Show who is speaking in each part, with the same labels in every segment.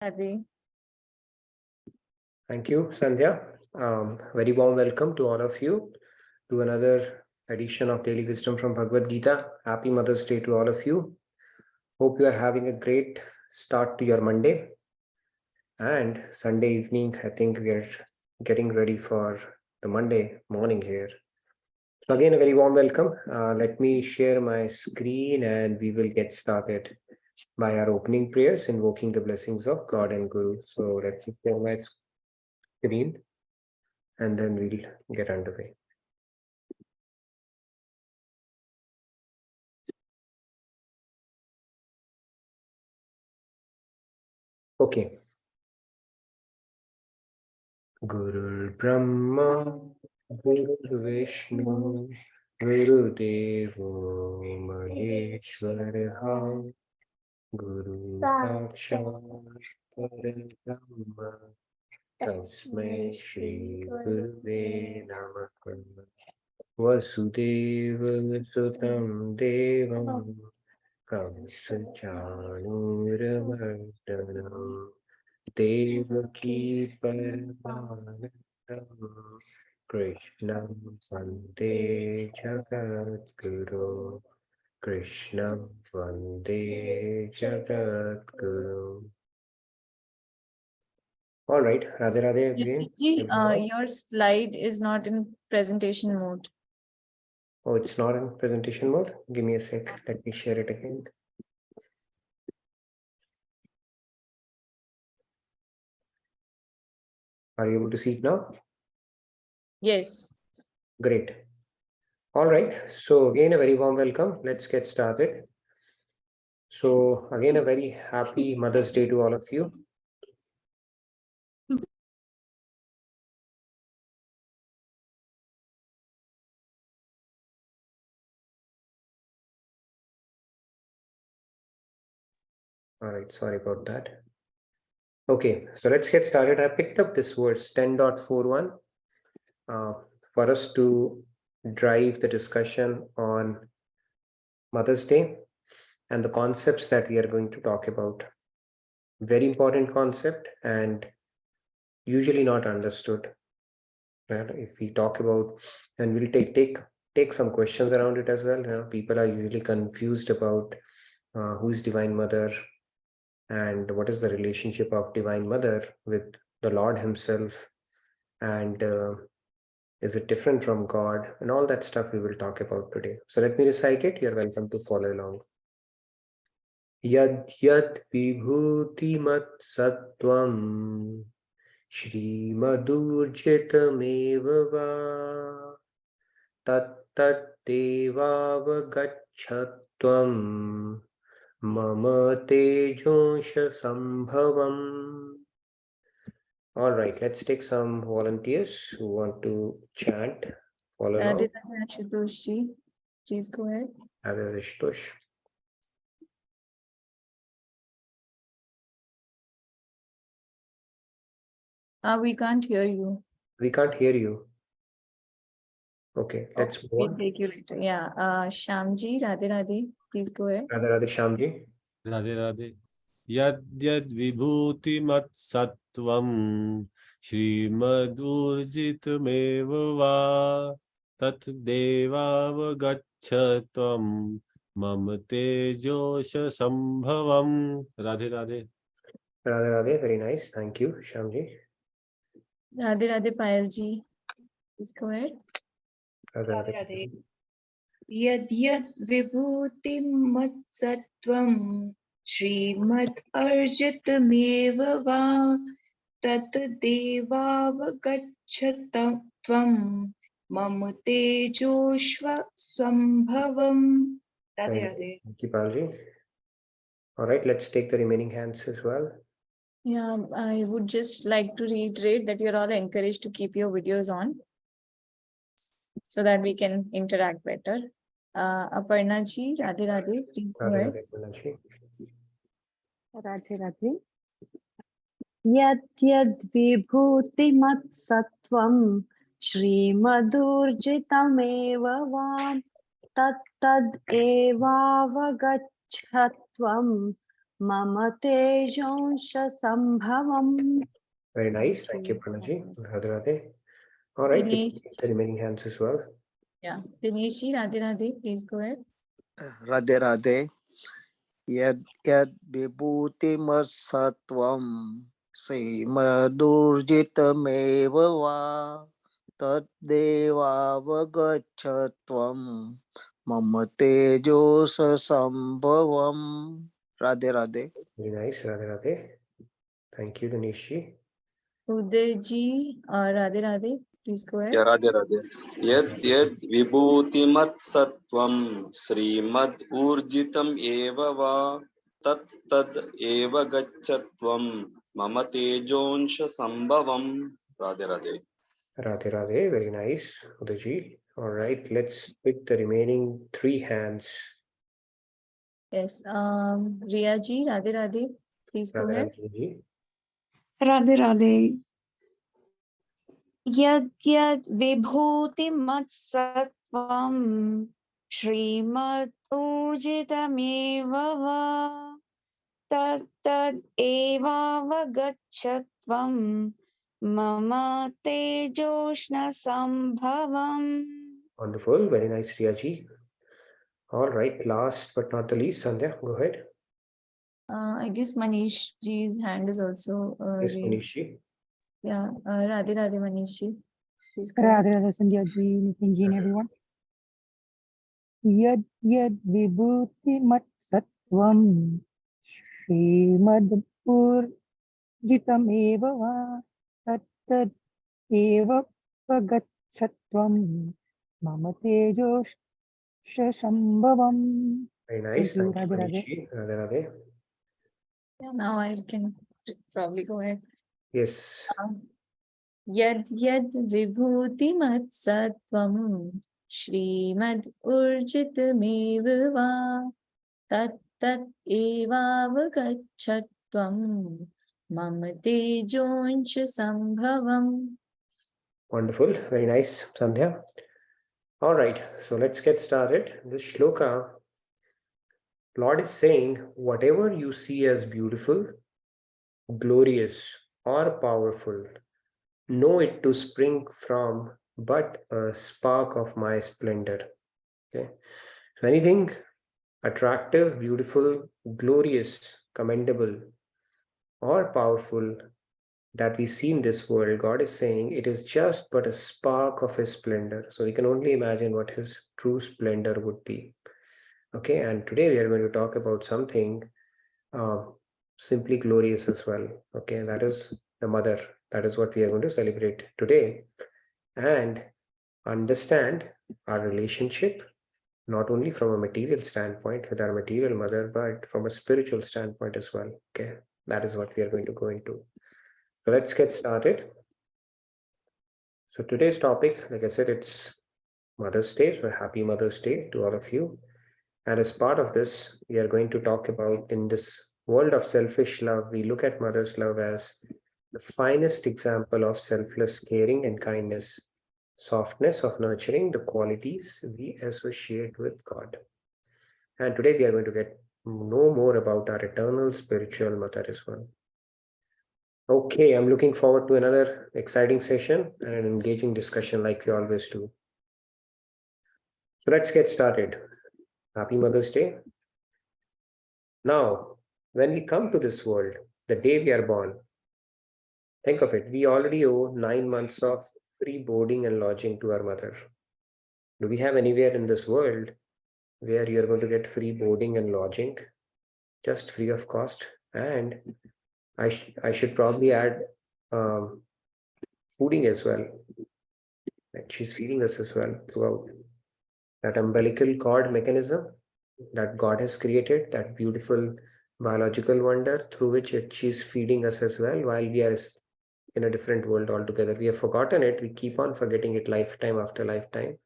Speaker 1: Adi.
Speaker 2: Thank you, Sandhya. Very warm welcome to all of you to another edition of Daily Wisdom from Bhagavad Gita. Happy Mother's Day to all of you. Hope you are having a great start to your Monday and Sunday evening. I think we are getting ready for the Monday morning here. So again, a very warm welcome. Let me share my screen and we will get started by our opening prayers, invoking the blessings of God and Guru. So let me share my screen and then we'll get underway. Okay. Guru Brahma, Guru Vishnu, Guru Devo Maheshwara, Guru Sakshat Parabrahma, Tasmai Shri Guruve Namaha. Vasudeva Sutam Devam Kamsachanuravardhanam Devaki Paramanandam Krishnam Vande Jagadguru Krishnam Vande Jagadguru. All right, Radhe Radhe again.
Speaker 1: Ji, your slide is not in presentation mode.
Speaker 2: Oh, it's not in presentation mode. Give me a sec. Let me share it again. Are you able to see it now?
Speaker 1: Yes.
Speaker 2: Great. All right. So again, a very warm welcome. Let's get started. So again, a very happy Mother's Day to all of you. All right. Sorry about that. Okay. So let's get started. I picked up this verse 10.41 for us to drive the discussion on Mother's Day and the concepts that we are going to talk about. Very important concept and usually not understood. If we talk about, and we'll take some questions around it as well. People are usually confused about who's Divine Mother and what is the relationship of Divine Mother with the Lord Himself, and is it different from God, and all that stuff we will talk about today. So let me recite it. You're welcome to follow along. Yad yad vibhuti mat sattvam Shri Madhurjitameva va tat tat devavagachatvam mama tejonsha sambhavam. All right, let's take some volunteers who want to chant. Follow along.
Speaker 1: Ashutoshi, please go ahead.
Speaker 2: Ashutosh.
Speaker 1: We can't hear you.
Speaker 2: We can't hear you. Okay, let's move on.
Speaker 1: We'll take you later. Yeah. Shamji, Radhe Radhe, please go ahead.
Speaker 2: Radhe Radhe, Shamji.
Speaker 3: Radhe Radhe. Yad yad vibhuti mat sattvam Shrimadurjitameva va tat devavagachatvam mamate josha sambhavam. Radhe Radhe.
Speaker 2: Radhe Radhe, very nice. Thank you, Shamji.
Speaker 1: Radhe Radhe, Payalji, please go ahead.
Speaker 2: Radhe Radhe.
Speaker 4: Yad yad vibhuti mat sattvam Shrimad arjitameva va tat devavagacchatam tvam mam tejoshva sambhavam. Radhe Radhe.
Speaker 2: Thank you, Palji. All right, let's take the remaining hands as well.
Speaker 1: Yeah, I would just like to reiterate that you're all encouraged to keep your videos on so that we can interact better. Aparna ji, Radhe Radhe, please go ahead.
Speaker 5: Radhe Radhe. Yad yad vibhuti mat sattvam Shrimadurjitameva vam tat tad evavagachatvam Mama Tejonsha Sambhavam.
Speaker 2: Very nice. Thank you, Pranaji. Radhe Radhe. All right, we can
Speaker 1: Dinesh,
Speaker 2: take the remaining hands as well.
Speaker 1: yeah, Dinesh ji, Radhe Radhe, please go ahead.
Speaker 6: Radhe Radhe. Yad yad vibhutimassatvam srimadurjitameva va taddevavagachatvam mama tejosa sambhavam. Radhe Radhe.
Speaker 2: Very nice. Radhe Radhe. Thank you, Dinesh ji.
Speaker 1: Uday ji, Radhe Radhe, please go ahead.
Speaker 7: या राधे राधे यद् यद् विभूतिमत्सत्त्वं श्रीमद् ऊर्जितम् एव वा तत् तद् एव गच्छत्वं मम तेजोंश संभवम् Radhe Radhe
Speaker 2: Radhe Radhe. Very nice, Udaji. All right, let's pick the remaining 3 hands.
Speaker 1: Yes, Riya ji, Radhe Radhe, please go
Speaker 2: Radhe
Speaker 1: ahead.
Speaker 2: Radhe ji.
Speaker 4: Radhe Radhe. Yad yad vibhutimatsatvam Shrimad Ujidameva va Tad tad evavagachatvam Mama Tejoshna Sambhavam.
Speaker 2: Wonderful. Very nice, Riya ji. All right, last but not the least, Sandhya, go ahead.
Speaker 1: I guess Manish ji's hand is also
Speaker 2: Yes,
Speaker 1: raised.
Speaker 2: Manish ji.
Speaker 1: Yeah, Radhe Radhe, Manish ji, please go ahead.
Speaker 8: Radhe Radhe Sandhya ji, Nitin ji and everyone. Yad yad vibhuti mat sattvam Srimad Purjitam eva va tat tad eva pagachatvam Mama Tejosh Shambhavam.
Speaker 2: Very nice.
Speaker 8: Thank you,
Speaker 2: Thank you,
Speaker 8: Radhe
Speaker 2: Manish
Speaker 8: Radhe.
Speaker 2: ji. Radhe Radhe.
Speaker 1: Yeah, now I can probably go ahead.
Speaker 2: Yes.
Speaker 1: Yad yad vibhuti sattvam Shrimad Urjitmeva va tat tat evavagachatvam mama tejoncha sambhavam.
Speaker 2: Wonderful. Very nice, Sandhya. All right, so let's get started. This shloka, Lord is saying, whatever you see as beautiful, glorious, or powerful, know it to spring from but a spark of my splendor. Okay, so anything attractive, beautiful, glorious, commendable, or powerful that we see in this world, God is saying it is just but a spark of his splendor. So we can only imagine what his true splendor would be. Okay, and today we are going to talk about something simply glorious as well. Okay, that is the mother. That is what we are going to celebrate today and understand our relationship, not only from a material standpoint with our material mother, but from a spiritual standpoint as well. Okay, that is what we are going to go into. So let's get started. So today's topic, like I said, it's Mother's Day. So happy Mother's Day to all of you. And as part of this, we are going to talk about in this world of selfish love, we look at mother's love as the finest example of selfless caring and kindness, softness of nurturing, the qualities we associate with God. And today we are going to get know more about our eternal spiritual mother as well. Okay, I'm looking forward to another exciting session and an engaging discussion like we always do. So let's get started. Happy Mother's Day. Now, when we come to this world, the day we are born, think of it, we already owe 9 months of free boarding and lodging to our mother. Do we have anywhere in this world where you're going to get free boarding and lodging, just free of cost? And I should probably add fooding as well. Right? She's feeding us as well throughout. That umbilical cord mechanism that God has created, that beautiful biological wonder through which she's feeding us as well while we are in a different world altogether. We have forgotten it. We keep on forgetting it lifetime after lifetime.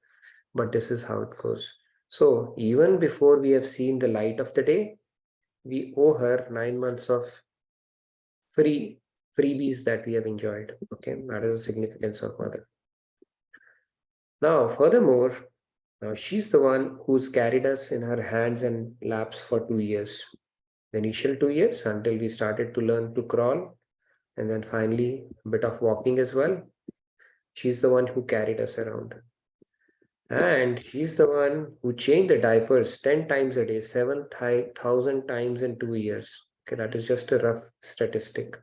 Speaker 2: But this is how it goes. So even before we have seen the light of the day, we owe her 9 months of freebies that we have enjoyed. Okay, that is the significance of mother. Now, furthermore, she's the one who's carried us in her hands and laps for 2 years. the initial 2 years until we started to learn to crawl, and then finally a bit of walking as well. She's the one who carried us around. And she's the one who changed the diapers 10 times a day, 7,000 times in 2 years. Okay, that is just a rough statistic.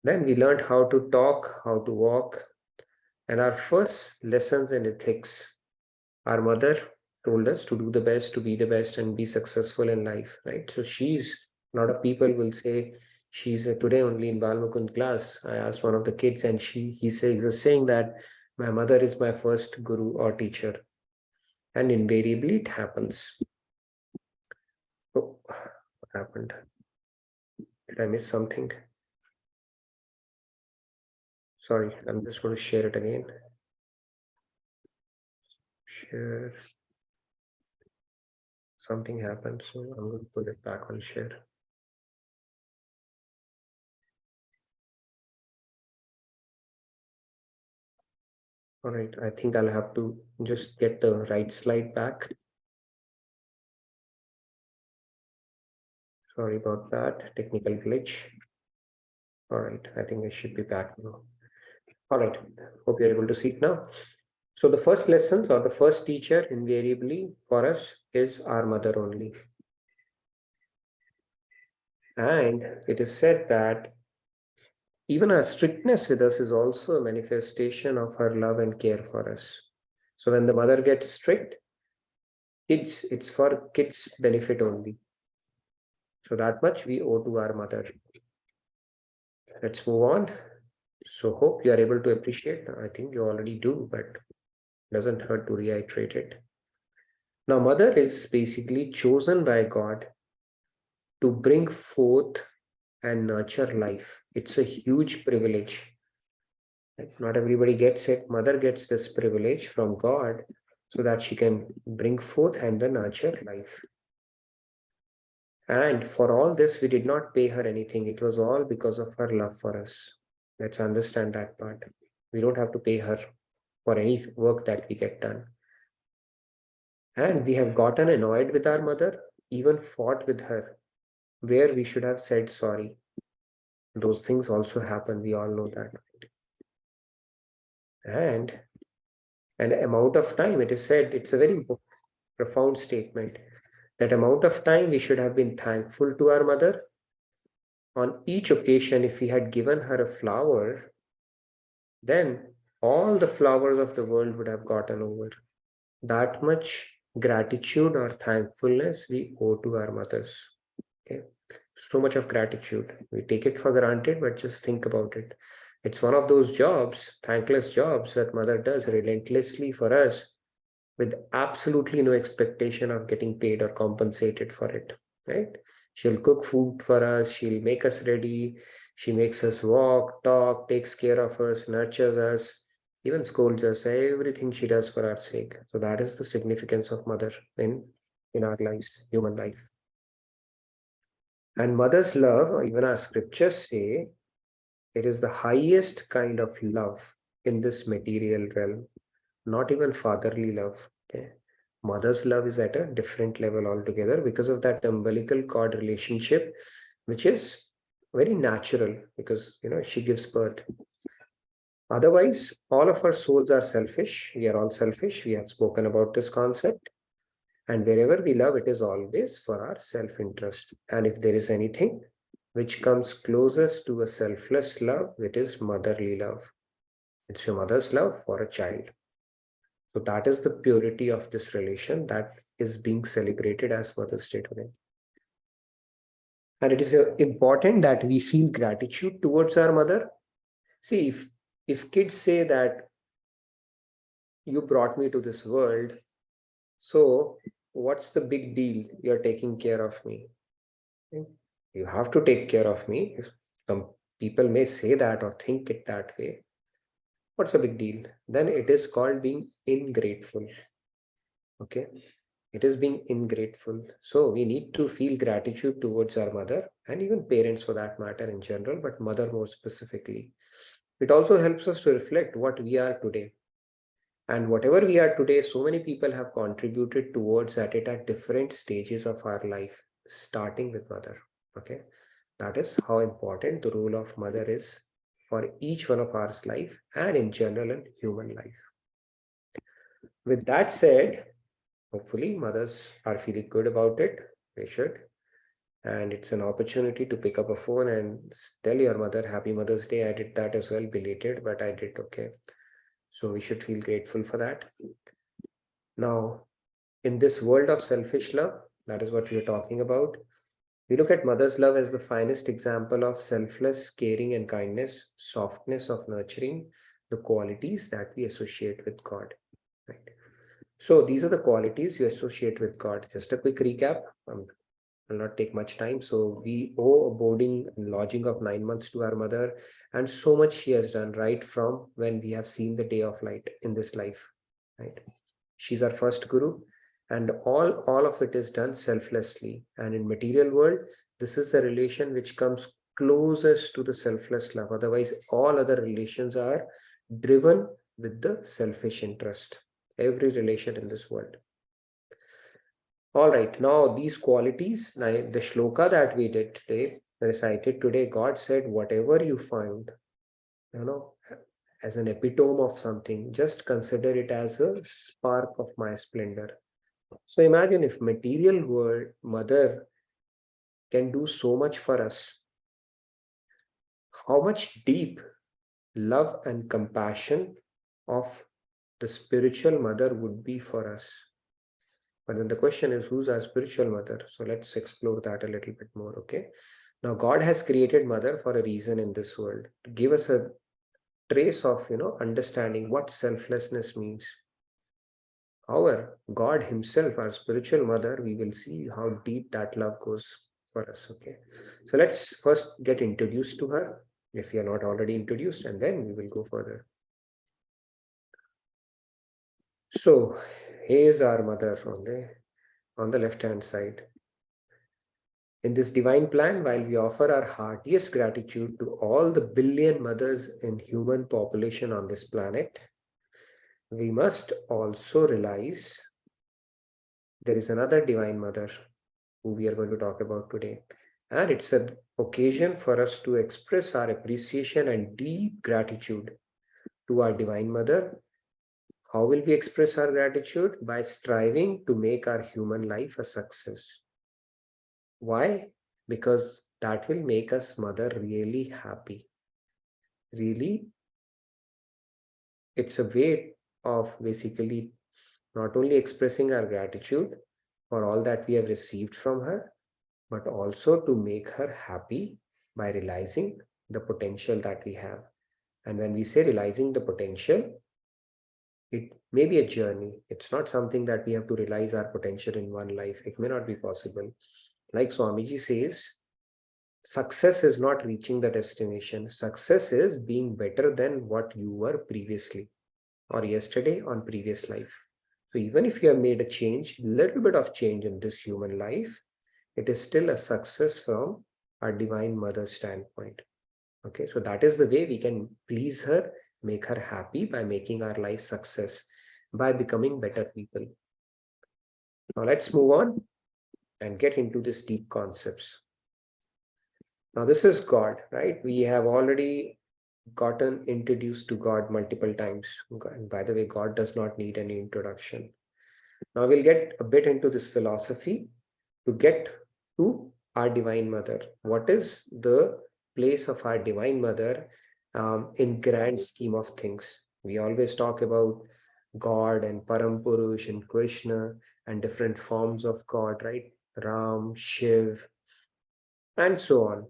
Speaker 2: Then we learned how to talk, how to walk, and our first lessons in ethics. Our mother told us to do the best, to be the best, and be successful in life, right? So she's, a lot of people will say she's today only in Balmukund class. I asked one of the kids, and he was saying that my mother is my first guru or teacher, and invariably it happens. Oh, what happened? Did I miss something? Sorry, I'm just going to share it again. Share. Something happened, so I'm going to put it back on share. All right, I think I'll have to just get the right slide back. Sorry about that, technical glitch. All right, I think I should be back now. All right, hope you're able to see it now. So the first lessons or the first teacher invariably for us is our mother only. And it is said that even her strictness with us is also a manifestation of her love and care for us. So when the mother gets strict, it's for kids' benefit only. So that much we owe to our mother. Let's move on. So hope you are able to appreciate. I think you already do, but doesn't hurt to reiterate it. Now, mother is basically chosen by God to bring forth and nurture life. It's a huge privilege. Not everybody gets it. Mother gets this privilege from God so that she can bring forth and then nurture life. And for all this, we did not pay her anything. It was all because of her love for us. Let's understand that part. We don't have to pay her for any work that we get done. And we have gotten annoyed with our mother, even fought with her, where we should have said sorry. Those things also happen. We all know that. And an amount of time, it is said, it's a very profound statement. That amount of time we should have been thankful to our mother. On each occasion, if we had given her a flower, then all the flowers of the world would have gotten over. That much gratitude or thankfulness we owe to our mothers. Okay, so much of gratitude. We take it for granted, but just think about it. It's one of those jobs, thankless jobs that mother does relentlessly for us with absolutely no expectation of getting paid or compensated for it, right? She'll cook food for us, she'll make us ready, she makes us walk, talk, takes care of us, nurtures us, even scolds us, everything she does for our sake. So that is the significance of mother in our lives, human life. And mother's love, even our scriptures say, it is the highest kind of love in this material realm, not even fatherly love. Okay, mother's love is at a different level altogether because of that umbilical cord relationship, which is very natural because she gives birth. Otherwise, all of our souls are selfish. We are all selfish. We have spoken about this concept. And wherever we love, it is always for our self-interest. And if there is anything which comes closest to a selfless love, it is motherly love. It's your mother's love for a child. So that is the purity of this relation that is being celebrated as Mother's Day today. And it is important that we feel gratitude towards our mother. See, if kids say that you brought me to this world, so what's the big deal? You're taking care of me. You have to take care of me. Some people may say that or think it that way. What's a big deal? Then it is called being ingrateful. Okay, it is being ingrateful. So we need to feel gratitude towards our mother and even parents for that matter in general, but mother more specifically. It also helps us to reflect what we are today. And whatever we are today, so many people have contributed towards it at different stages of our life, starting with mother. Okay, that is how important the role of mother is for each one of our life and in general in human life. With that said, hopefully mothers are feeling good about it. They should. And it's an opportunity to pick up a phone and tell your mother happy Mother's Day. I did that as well, belated, but I did okay. So we should feel grateful for that. Now, in this world of selfish love, that is what we are talking about. We look at mother's love as the finest example of selfless caring and kindness, softness of nurturing, the qualities that we associate with God. Right. So these are the qualities you associate with God. Just a quick recap. Will not take much time. So we owe a boarding and lodging of 9 months to our mother, and so much she has done right from when we have seen the day of light in this life. Right. She's our first guru, and all of it is done selflessly. And in material world, this is the relation which comes closest to the selfless love. Otherwise, all other relations are driven with the selfish interest. Every relation in this world. All right, now these qualities, the shloka that we did today, recited today, God said, whatever you find, as an epitome of something, just consider it as a spark of my splendor. So imagine if material world, mother can do so much for us, how much deep love and compassion of the spiritual mother would be for us. But then the question is, who's our spiritual mother? So let's explore that a little bit more, okay? Now, God has created mother for a reason in this world, to give us a trace of, understanding what selflessness means. However, God himself, our spiritual mother, we will see how deep that love goes for us, okay? So let's first get introduced to her, if we are not already introduced, and then we will go further. So here's our mother on the left-hand side. In this divine plan, while we offer our heartiest gratitude to all the billion mothers in human population on this planet, we must also realize there is another divine mother who we are going to talk about today. And it's an occasion for us to express our appreciation and deep gratitude to our divine mother. How will we express our gratitude? By striving to make our human life a success. Why? Because that will make us mother really happy. Really, it's a way of basically not only expressing our gratitude for all that we have received from her, but also to make her happy by realizing the potential that we have. And when we say realizing the potential, it may be a journey. It's not something that we have to realize our potential in one life. It may not be possible. Like Swamiji says, success is not reaching the destination. Success is being better than what you were previously or yesterday on previous life. So even if you have made a change, little bit of change in this human life, it is still a success from our divine mother's standpoint. Okay, so that is the way we can please her, make her happy by making our life success, by becoming better people. Now let's move on and get into these deep concepts. Now this is God, right? We have already gotten introduced to God multiple times. And by the way, God does not need any introduction. Now we'll get a bit into this philosophy to get to our Divine Mother. What is the place of our Divine Mother in grand scheme of things? We always talk about God and Param Purush and Krishna and different forms of God, right? Ram, Shiv, and so on.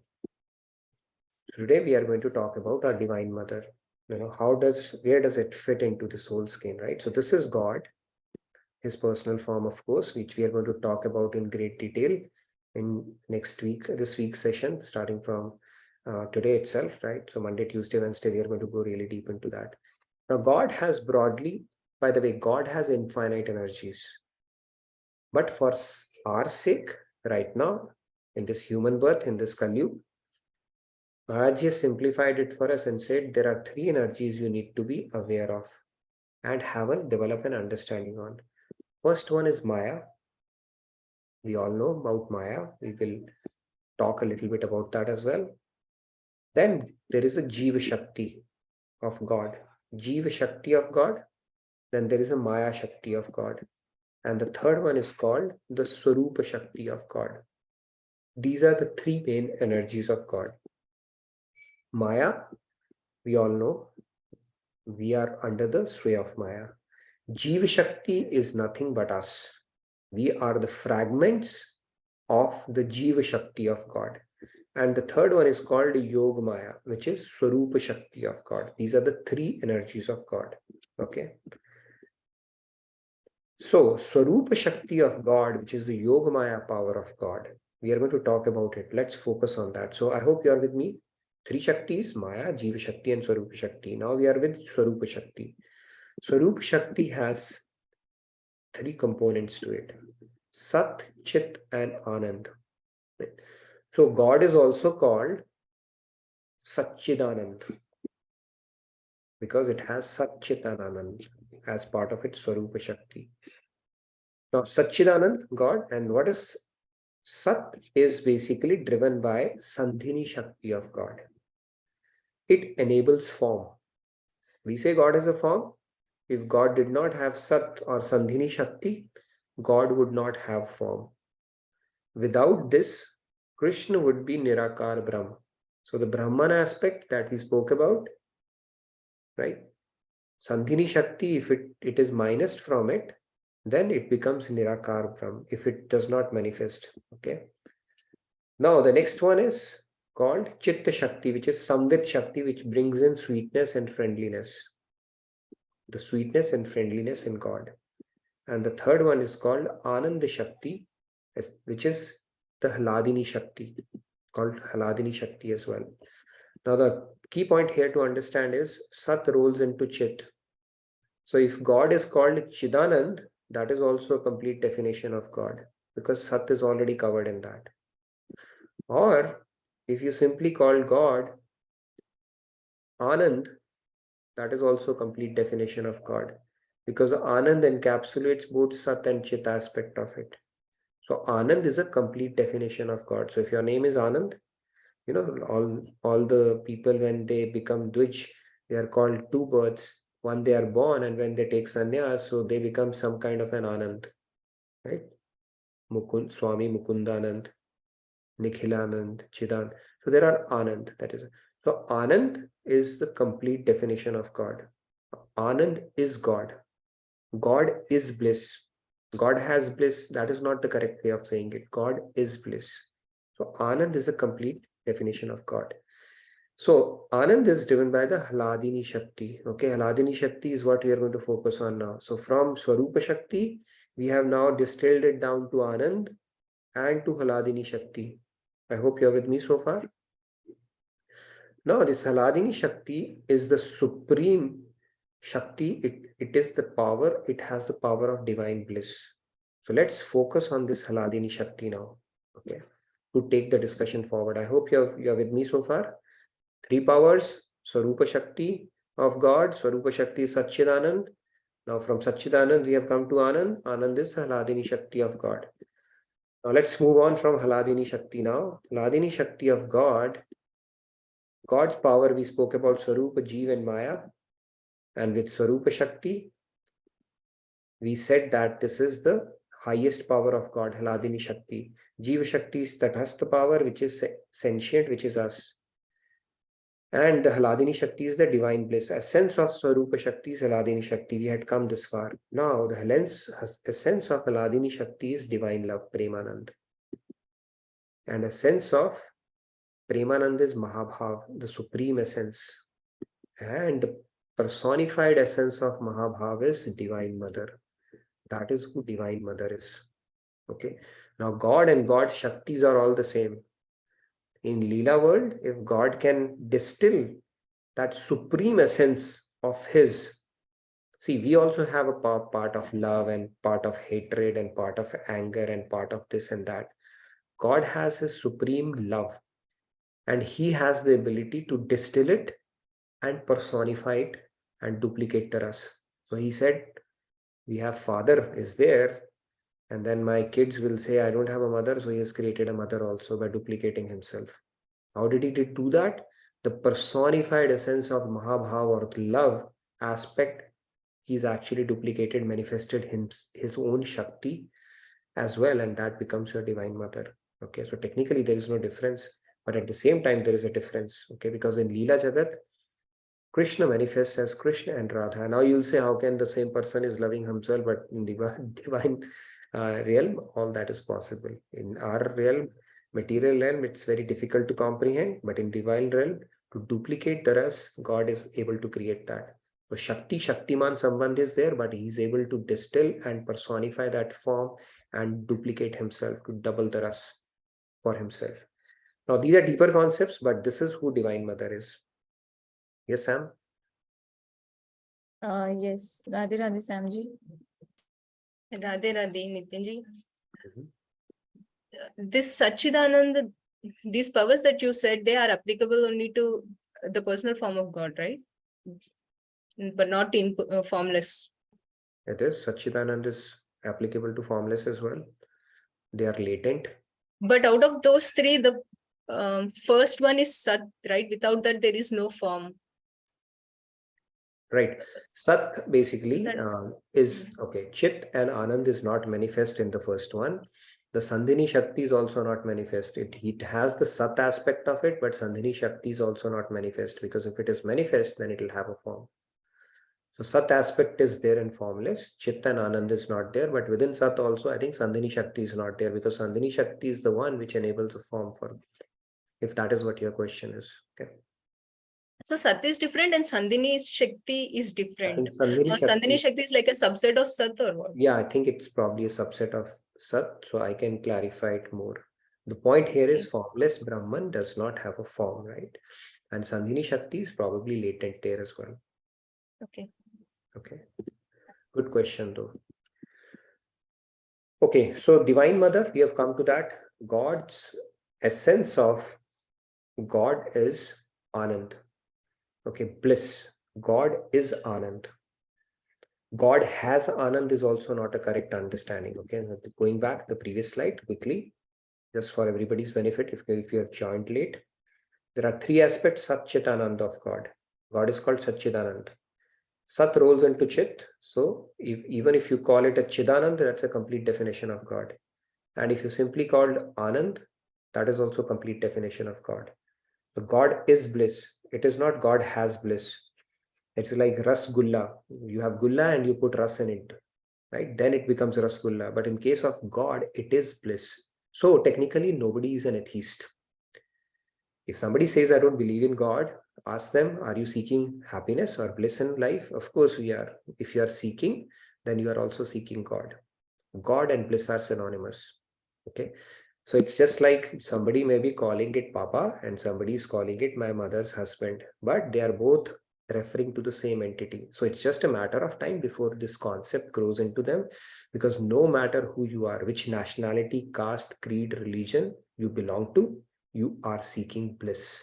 Speaker 2: Today we are going to talk about our Divine Mother. Where does it fit into this whole scheme, right? So this is God, his personal form, of course, which we are going to talk about in great detail in this week's session, starting from today itself, right? So Monday, Tuesday, Wednesday, we are going to go really deep into that. Now, God has broadly, by the way, God has infinite energies. But for our sake, right now, in this human birth, in this Kali, Maharaj has simplified it for us and said there are three energies you need to be aware of. and develop an understanding on. First one is Maya. We all know about Maya. We will talk a little bit about that as well. Then there is a Jiva Shakti of God. Jiva Shakti of God. Then there is a Maya Shakti of God. And the third one is called the Swarupa Shakti of God. These are the three main energies of God. Maya, we all know, we are under the sway of Maya. Jiva Shakti is nothing but us. We are the fragments of the Jiva Shakti of God. And the third one is called Yoga Maya, which is Swarupa Shakti of God. These are the three energies of God. Okay. So, Swarupa Shakti of God, which is the Yoga Maya power of God, we are going to talk about it. Let's focus on that. So, I hope you are with me. Three Shaktis, Maya, Jiva Shakti, and Swarupa Shakti. Now we are with Swarupa Shakti. Swarupa Shakti has three components to it: Sat, Chit, and Anand. So, God is also called Satchidanand because it has Sat, Chit, and Anand as part of its Swarupa Shakti. Now, Satchidanand, God, and what is Sat is basically driven by Sandhini Shakti of God. It enables form. We say God has a form. If God did not have Sat or Sandhini Shakti, God would not have form. Without this, Krishna would be Nirakar Brahma. So the Brahman aspect that we spoke about, right? Sandhini Shakti, if it is minused from it, then it becomes Nirakar Brahma if it does not manifest. Okay. Now the next one is called Chitta Shakti, which is Samvit Shakti, which brings in sweetness and friendliness. The sweetness and friendliness in God. And the third one is called Ananda Shakti, which is the Hladini Shakti, called Hladini Shakti as well. Now the key point here to understand is Sat rolls into Chit. So if God is called Chidanand, that is also a complete definition of God because Sat is already covered in that. Or if you simply call God Anand, that is also a complete definition of God because Anand encapsulates both Sat and Chit aspect of it. So Anand is a complete definition of God. So if your name is Anand, you know, all the people when they become Dwij, they are called two birds. One they are born and when they take sannyas, so they become some kind of an Anand, right? Mukund, Swami Mukundanand, Nikhilanand, Chidan. So there are Anand, that is. So Anand is the complete definition of God. Anand is God. God is bliss. God has bliss. That is not the correct way of saying it. God is bliss. So Anand is a complete definition of God. So Anand is driven by the Hladini Shakti. Okay, Hladini Shakti is what we are going to focus on now. So from Swarupa Shakti, we have now distilled it down to Anand and to Hladini Shakti. I hope you're with me so far. Now this Hladini Shakti is the supreme Shakti. It is the power. It has the power of divine bliss. So let's focus on this Hladini Shakti now. Okay, to take the discussion forward. I hope you're with me so far. Three powers, Swarupa Shakti of God. Swarupa Shakti is Satchidanand. Now from Satchidanand, we have come to Anand. Anand is Hladini Shakti of God. Now let's move on from Hladini Shakti now. Hladini Shakti of God. God's power, we spoke about Swarupa, Jeev and Maya. And with Swarupa Shakti, we said that this is the highest power of God, Hladini Shakti. Jiva Shakti is Tathastha power, which is sentient, which is us. And the Hladini Shakti is the divine bliss. Essence of Swarupa Shakti is Hladini Shakti. We had come this far. Now, the essence of Hladini Shakti is divine love, Premanand. And essence of Premanand is Mahabhav, the supreme essence. And the personified essence of Mahabhav is Divine Mother. That is who Divine Mother is. Okay. Now, God and God's Shaktis are all the same. In Leela world, if God can distill that supreme essence of his, see, we also have a part of love and part of hatred and part of anger and part of this and that. God has his supreme love and he has the ability to distill it and personify it and duplicate the ras. So he said, we have father is there, and then my kids will say, I don't have a mother, so he has created a mother also by duplicating himself. How did he do that? The personified essence of Mahabhav or the love aspect, he's actually duplicated, manifested his own Shakti as well, and that becomes your divine mother. Okay, so technically there is no difference, but at the same time there is a difference. Okay, because in Leela Jagat, Krishna manifests as Krishna and Radha. Now you'll say, how can the same person is loving himself, but in divine realm, all that is possible. In our realm, material realm, it's very difficult to comprehend, but in divine realm, to duplicate the ras, God is able to create that. So Shaktiman Sambandh is there, but he's able to distill and personify that form and duplicate himself to double the ras for himself. Now these are deeper concepts, but this is who Divine Mother is. Yes, Sam?
Speaker 1: Yes, Radhe Radhe Samji.
Speaker 9: Radhe Radhe, Nitinji.
Speaker 2: Mhm.
Speaker 9: This Sachidanand, these powers that you said, they are applicable only to the personal form of God, right? But not in formless.
Speaker 2: It is. Sachidanand is applicable to formless as well. They are latent.
Speaker 9: But out of those three, the first one is Sat, right? Without that, there is no form.
Speaker 2: Right. Sat basically
Speaker 9: That-
Speaker 2: is, okay, Chit and Anand is not manifest in the first one. The Sandhini Shakti is also not manifest. It has the Sat aspect of it, but Sandhini Shakti is also not manifest, because if it is manifest, then it will have a form. So Sat aspect is there in formless. Chit and Anand is not there, but within Sat also, I think Sandhini Shakti is not there, because Sandhini Shakti is the one which enables a form for, if that is what your question is. Okay.
Speaker 9: So Sat is different and Sandhini Shakti is
Speaker 2: I
Speaker 9: different.
Speaker 2: think Sandhini
Speaker 9: Sandhini
Speaker 2: Shakti,
Speaker 9: Shakti is like a subset of Sat or what?
Speaker 2: yeah, I think it's probably a subset of Sat, so I can clarify it more. The point here is
Speaker 9: Okay.
Speaker 2: formless Brahman does not have a form, right? And Sandhini Shakti is probably latent there as well.
Speaker 9: Okay.
Speaker 2: Okay. Good question though. Okay, so Divine Mother, we have come to that. God's essence of God is Anand. Okay, bliss. God is Anand. God has Anand is also not a correct understanding. Okay, going back the previous slide quickly, just for everybody's benefit, if you have joined late, there are three aspects Sat Chit Anand of God. God is called Satchidanand. Sat rolls into Chit, so even if you call it a Chidanand, that's a complete definition of God. And if you simply called Anand, that is also a complete definition of God. So God is bliss. It is not God has bliss. It's like Rasgulla. You have Gulla and you put Ras in it, right? Then it becomes Rasgulla. But in case of God, it is bliss. So technically, nobody is an atheist. If somebody says, I don't believe in God, ask them, are you seeking happiness or bliss in life? Of course we are. If you are seeking, then you are also seeking God. God and bliss are synonymous. Okay. So it's just like somebody may be calling it Papa and somebody is calling it my mother's husband, but they are both referring to the same entity. So it's just a matter of time before this concept grows into them, because no matter who you are, which nationality, caste, creed, religion you belong to, you are seeking bliss.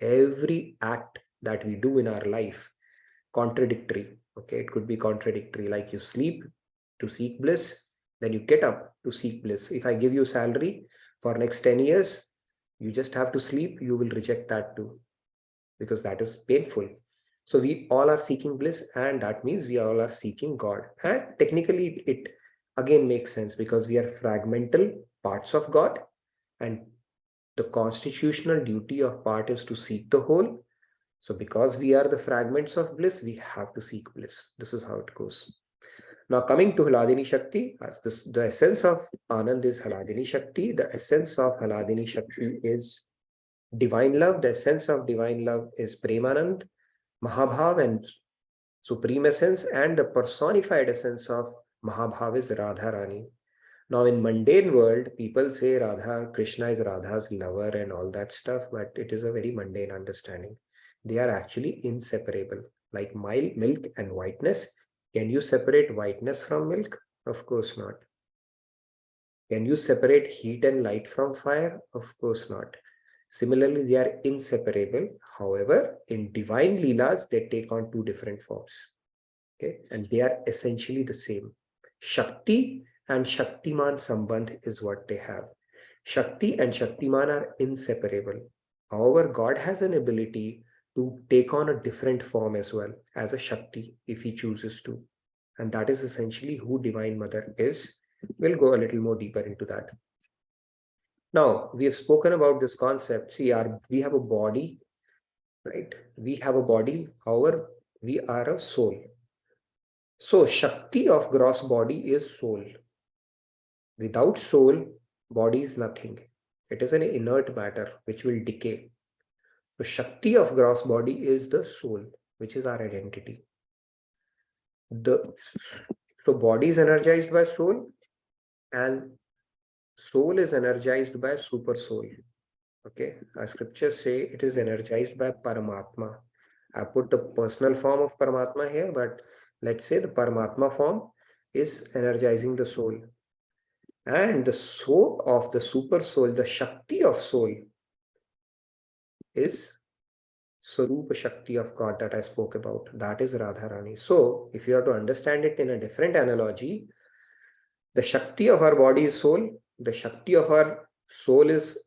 Speaker 2: Every act that we do in our life, contradictory. Okay, it could be contradictory, like you sleep to seek bliss, then you get up to seek bliss. If I give you salary for next 10 years, you just have to sleep, you will reject that too, because that is painful. So we all are seeking bliss, and that means we all are seeking God. And technically it again makes sense, because we are fragmental parts of God, and the constitutional duty of part is to seek the whole. So because we are the fragments of bliss, we have to seek bliss. This is how it goes. Now coming to Haladini Shakti, the essence of Anand is Haladini Shakti. The essence of Haladini Shakti is divine love. The essence of divine love is Premanand, Mahabhav and supreme essence. And the personified essence of Mahabhav is Radharani. Now in mundane world, people say Radha, Krishna is Radha's lover and all that stuff, but it is a very mundane understanding. They are actually inseparable, like milk and whiteness. Can you separate whiteness from milk? Of course not. Can you separate heat and light from fire? Of course not. Similarly, they are inseparable. However, in divine leelas, they take on two different forms. Okay, and they are essentially the same. Shakti and Shaktiman Sambandh is what they have. Shakti and Shaktiman are inseparable. However, God has an ability to take on a different form as well as a Shakti if he chooses to. And that is essentially who Divine Mother is. We'll go a little more deeper into that. Now, we have spoken about this concept. See, we have a body, right? We have a body, however, we are a soul. So, Shakti of gross body is soul. Without soul, body is nothing. It is an inert matter which will decay. The Shakti of gross body is the soul, which is our identity. So body is energized by soul, and soul is energized by super soul. Okay, our scriptures say it is energized by Paramatma. I put the personal form of Paramatma here, but let's say the Paramatma form is energizing the soul. And the soul of the super soul, the Shakti of soul, is Sarupa Shakti of God that I spoke about. That is Radharani. So, if you have to understand it in a different analogy, the Shakti of our body is soul, the Shakti of our soul is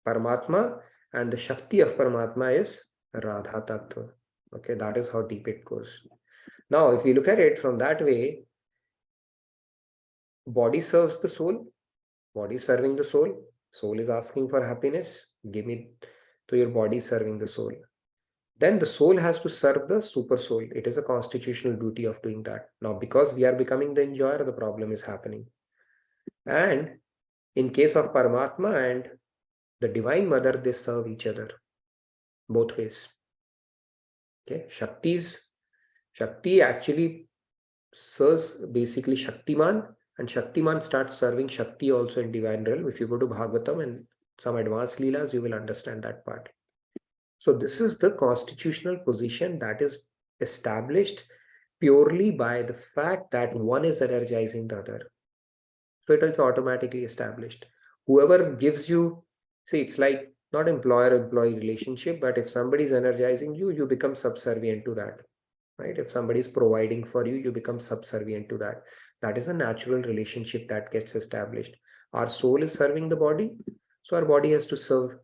Speaker 2: Paramatma, and the Shakti of Paramatma is Radha Tattva. Okay, that is how deep it goes. Now, if we look at it from that way, body serves the soul, body serving the soul is asking for happiness, give me, to your body serving the soul. Then the soul has to serve the super soul. It is a constitutional duty of doing that. Now, because we are becoming the enjoyer, the problem is happening. And in case of Paramatma and the Divine Mother, they serve each other both ways. Okay, Shakti actually serves basically Shaktiman, and Shaktiman starts serving Shakti also in divine realm. If you go to Bhagavatam and some advanced Leelas, you will understand that part. So this is the constitutional position that is established purely by the fact that one is energizing the other. So it is automatically established. Whoever gives you, see, it's like not employer-employee relationship, but if somebody is energizing you, you become subservient to that, right? If somebody is providing for you, you become subservient to that. That is a natural relationship that gets established. Our soul is serving the body, so our body has to serve.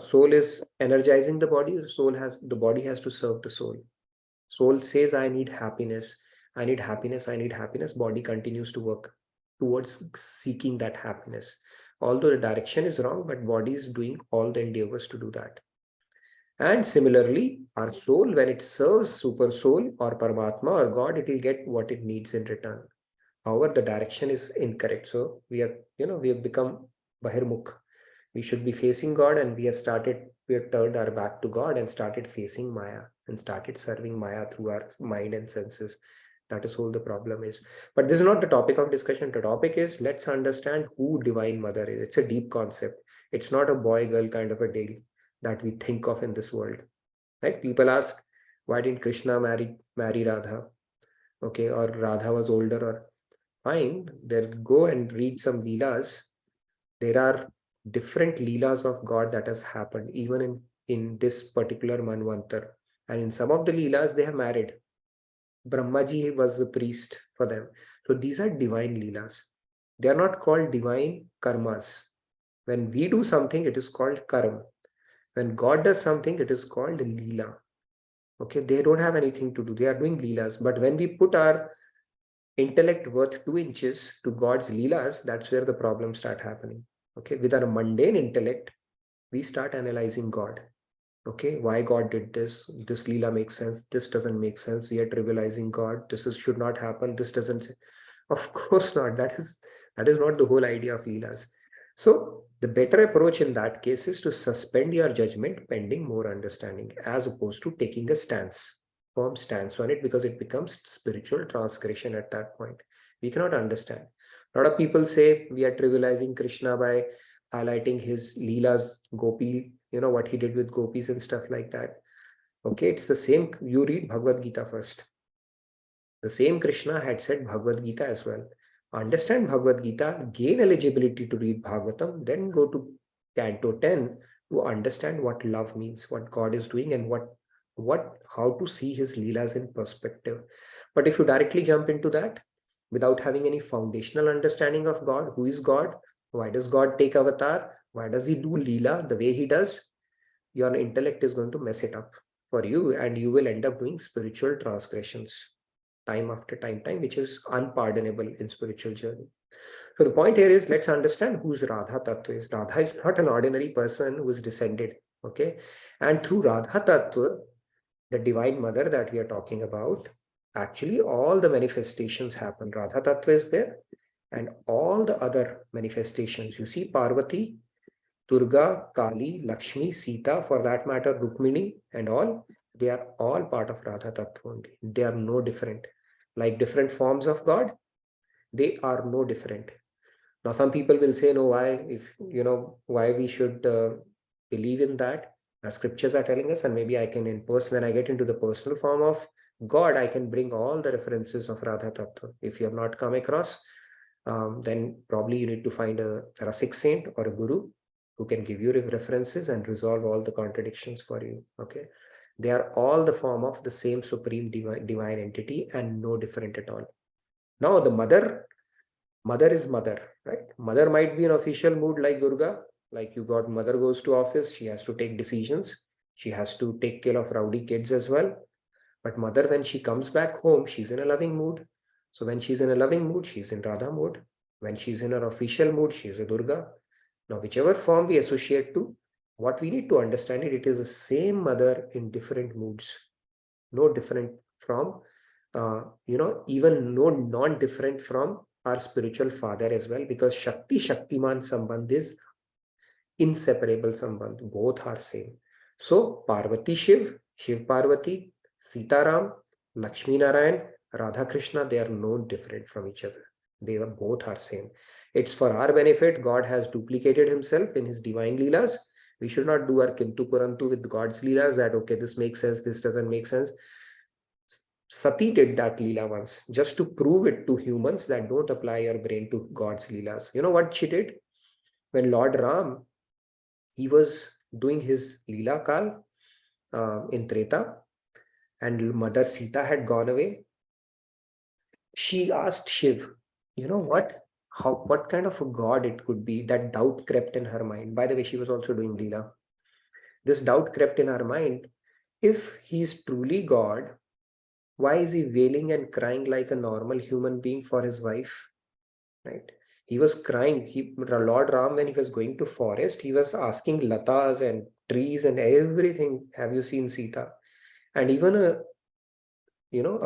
Speaker 2: Soul is energizing the body. The body has to serve the soul. Soul says, I need happiness. I need happiness. I need happiness. Body continues to work towards seeking that happiness. Although the direction is wrong, but body is doing all the endeavors to do that. And similarly, our soul, when it serves super soul or Paramatma or God, it will get what it needs in return. However, the direction is incorrect. So we have become Bahirmukh. We should be facing God, and we have turned our back to God and started facing Maya and started serving Maya through our mind and senses. That is all the problem is. But this is not the topic of discussion. The topic is, let's understand who Divine Mother is. It's a deep concept. It's not a boy-girl kind of a deal that we think of in this world. Right? People ask, why didn't Krishna marry Radha? Okay, or Radha was older, or fine, then go and read some Leelas. There are different Leelas of God that has happened even in this particular Manvantar. And in some of the Leelas, they have married. Brahmaji was the priest for them. So these are divine Leelas. They are not called divine karmas. When we do something, it is called karma. When God does something, it is called Leela. Okay, they don't have anything to do. They are doing Leelas. But when we put our intellect worth 2 inches to God's Leelas, that's where the problems start happening. Okay, with our mundane intellect, we start analyzing God. Okay, why God did this? This Leela makes sense. This doesn't make sense. We are trivializing God. Should not happen. This doesn't. Of course not. That is not the whole idea of Leelas. So the better approach in that case is to suspend your judgment pending more understanding, as opposed to taking a firm stance on it, because it becomes spiritual transgression at that point. We cannot understand. A lot of people say we are trivializing Krishna by highlighting his Leelas, Gopi, what he did with gopis and stuff like that. Okay, it's the same. You read Bhagavad Gita first. The same Krishna had said Bhagavad Gita as well. Understand Bhagavad Gita, gain eligibility to read Bhagavatam, then go to Canto 10 to understand what love means, what God is doing, and how to see his Leelas in perspective. But if you directly jump into that without having any foundational understanding of God, who is God, why does God take avatar, why does he do Leela the way he does, your intellect is going to mess it up for you, and you will end up doing spiritual transgressions time after time, which is unpardonable in spiritual journey. So the point here is, let's understand who's Radha Tattva is. Radha is not an ordinary person who is descended, okay? And through Radha Tattva, the divine mother that we are talking about, actually all the manifestations happen. Radha Tattva is there, and all the other manifestations, you see Parvati, Durga, Kali, Lakshmi, Sita, for that matter, Rukmini and all, they are all part of Radha Tattva only. They are no different. Like different forms of God, they are no different. Now, some people will say, no, why, if you know, why we should believe in that. Our scriptures are telling us, and maybe I can when I get into the personal form of God, I can bring all the references of Radha Tattva. If you have not come across, then probably you need to find a Rasik saint or a guru who can give you references and resolve all the contradictions for you. Okay, they are all the form of the same supreme divine entity and no different at all. Now the mother is mother, right? Mother might be in official mood like Durga, like you got mother goes to office, she has to take decisions, she has to take care of rowdy kids as well. But mother, when she comes back home, she's in a loving mood. So when she's in a loving mood, she's in Radha mode. When she's in her official mood, she's a Durga. Now, whichever form we associate to, what we need to understand it is the same mother in different moods. No different from, even no non-different from our spiritual father as well, because Shakti Shaktiman Sambandh is inseparable Sambandh. Both are same. So Parvati Shiv, Shiv Parvati, Sita Ram, Lakshmi Narayan, Radha Krishna, they are no different from each other. They are both are same. It's for our benefit. God has duplicated himself in his divine leelas. We should not do our kintu parantu with God's leelas that, okay, this makes sense, this doesn't make sense. Sati did that leela once just to prove it to humans that don't apply your brain to God's leelas. You know what she did? When Lord Ram, he was doing his leela kal in Treta, and Mother Sita had gone away, she asked Shiv, you know what kind of a god it could be? That doubt crept in her mind. By the way, she was also doing leela. This doubt crept in her mind. If he's truly God, why is he wailing and crying like a normal human being for his wife? Right? He was crying. Lord Ram, when he was going to forest, he was asking latas and trees and everything. Have you seen Sita? And even a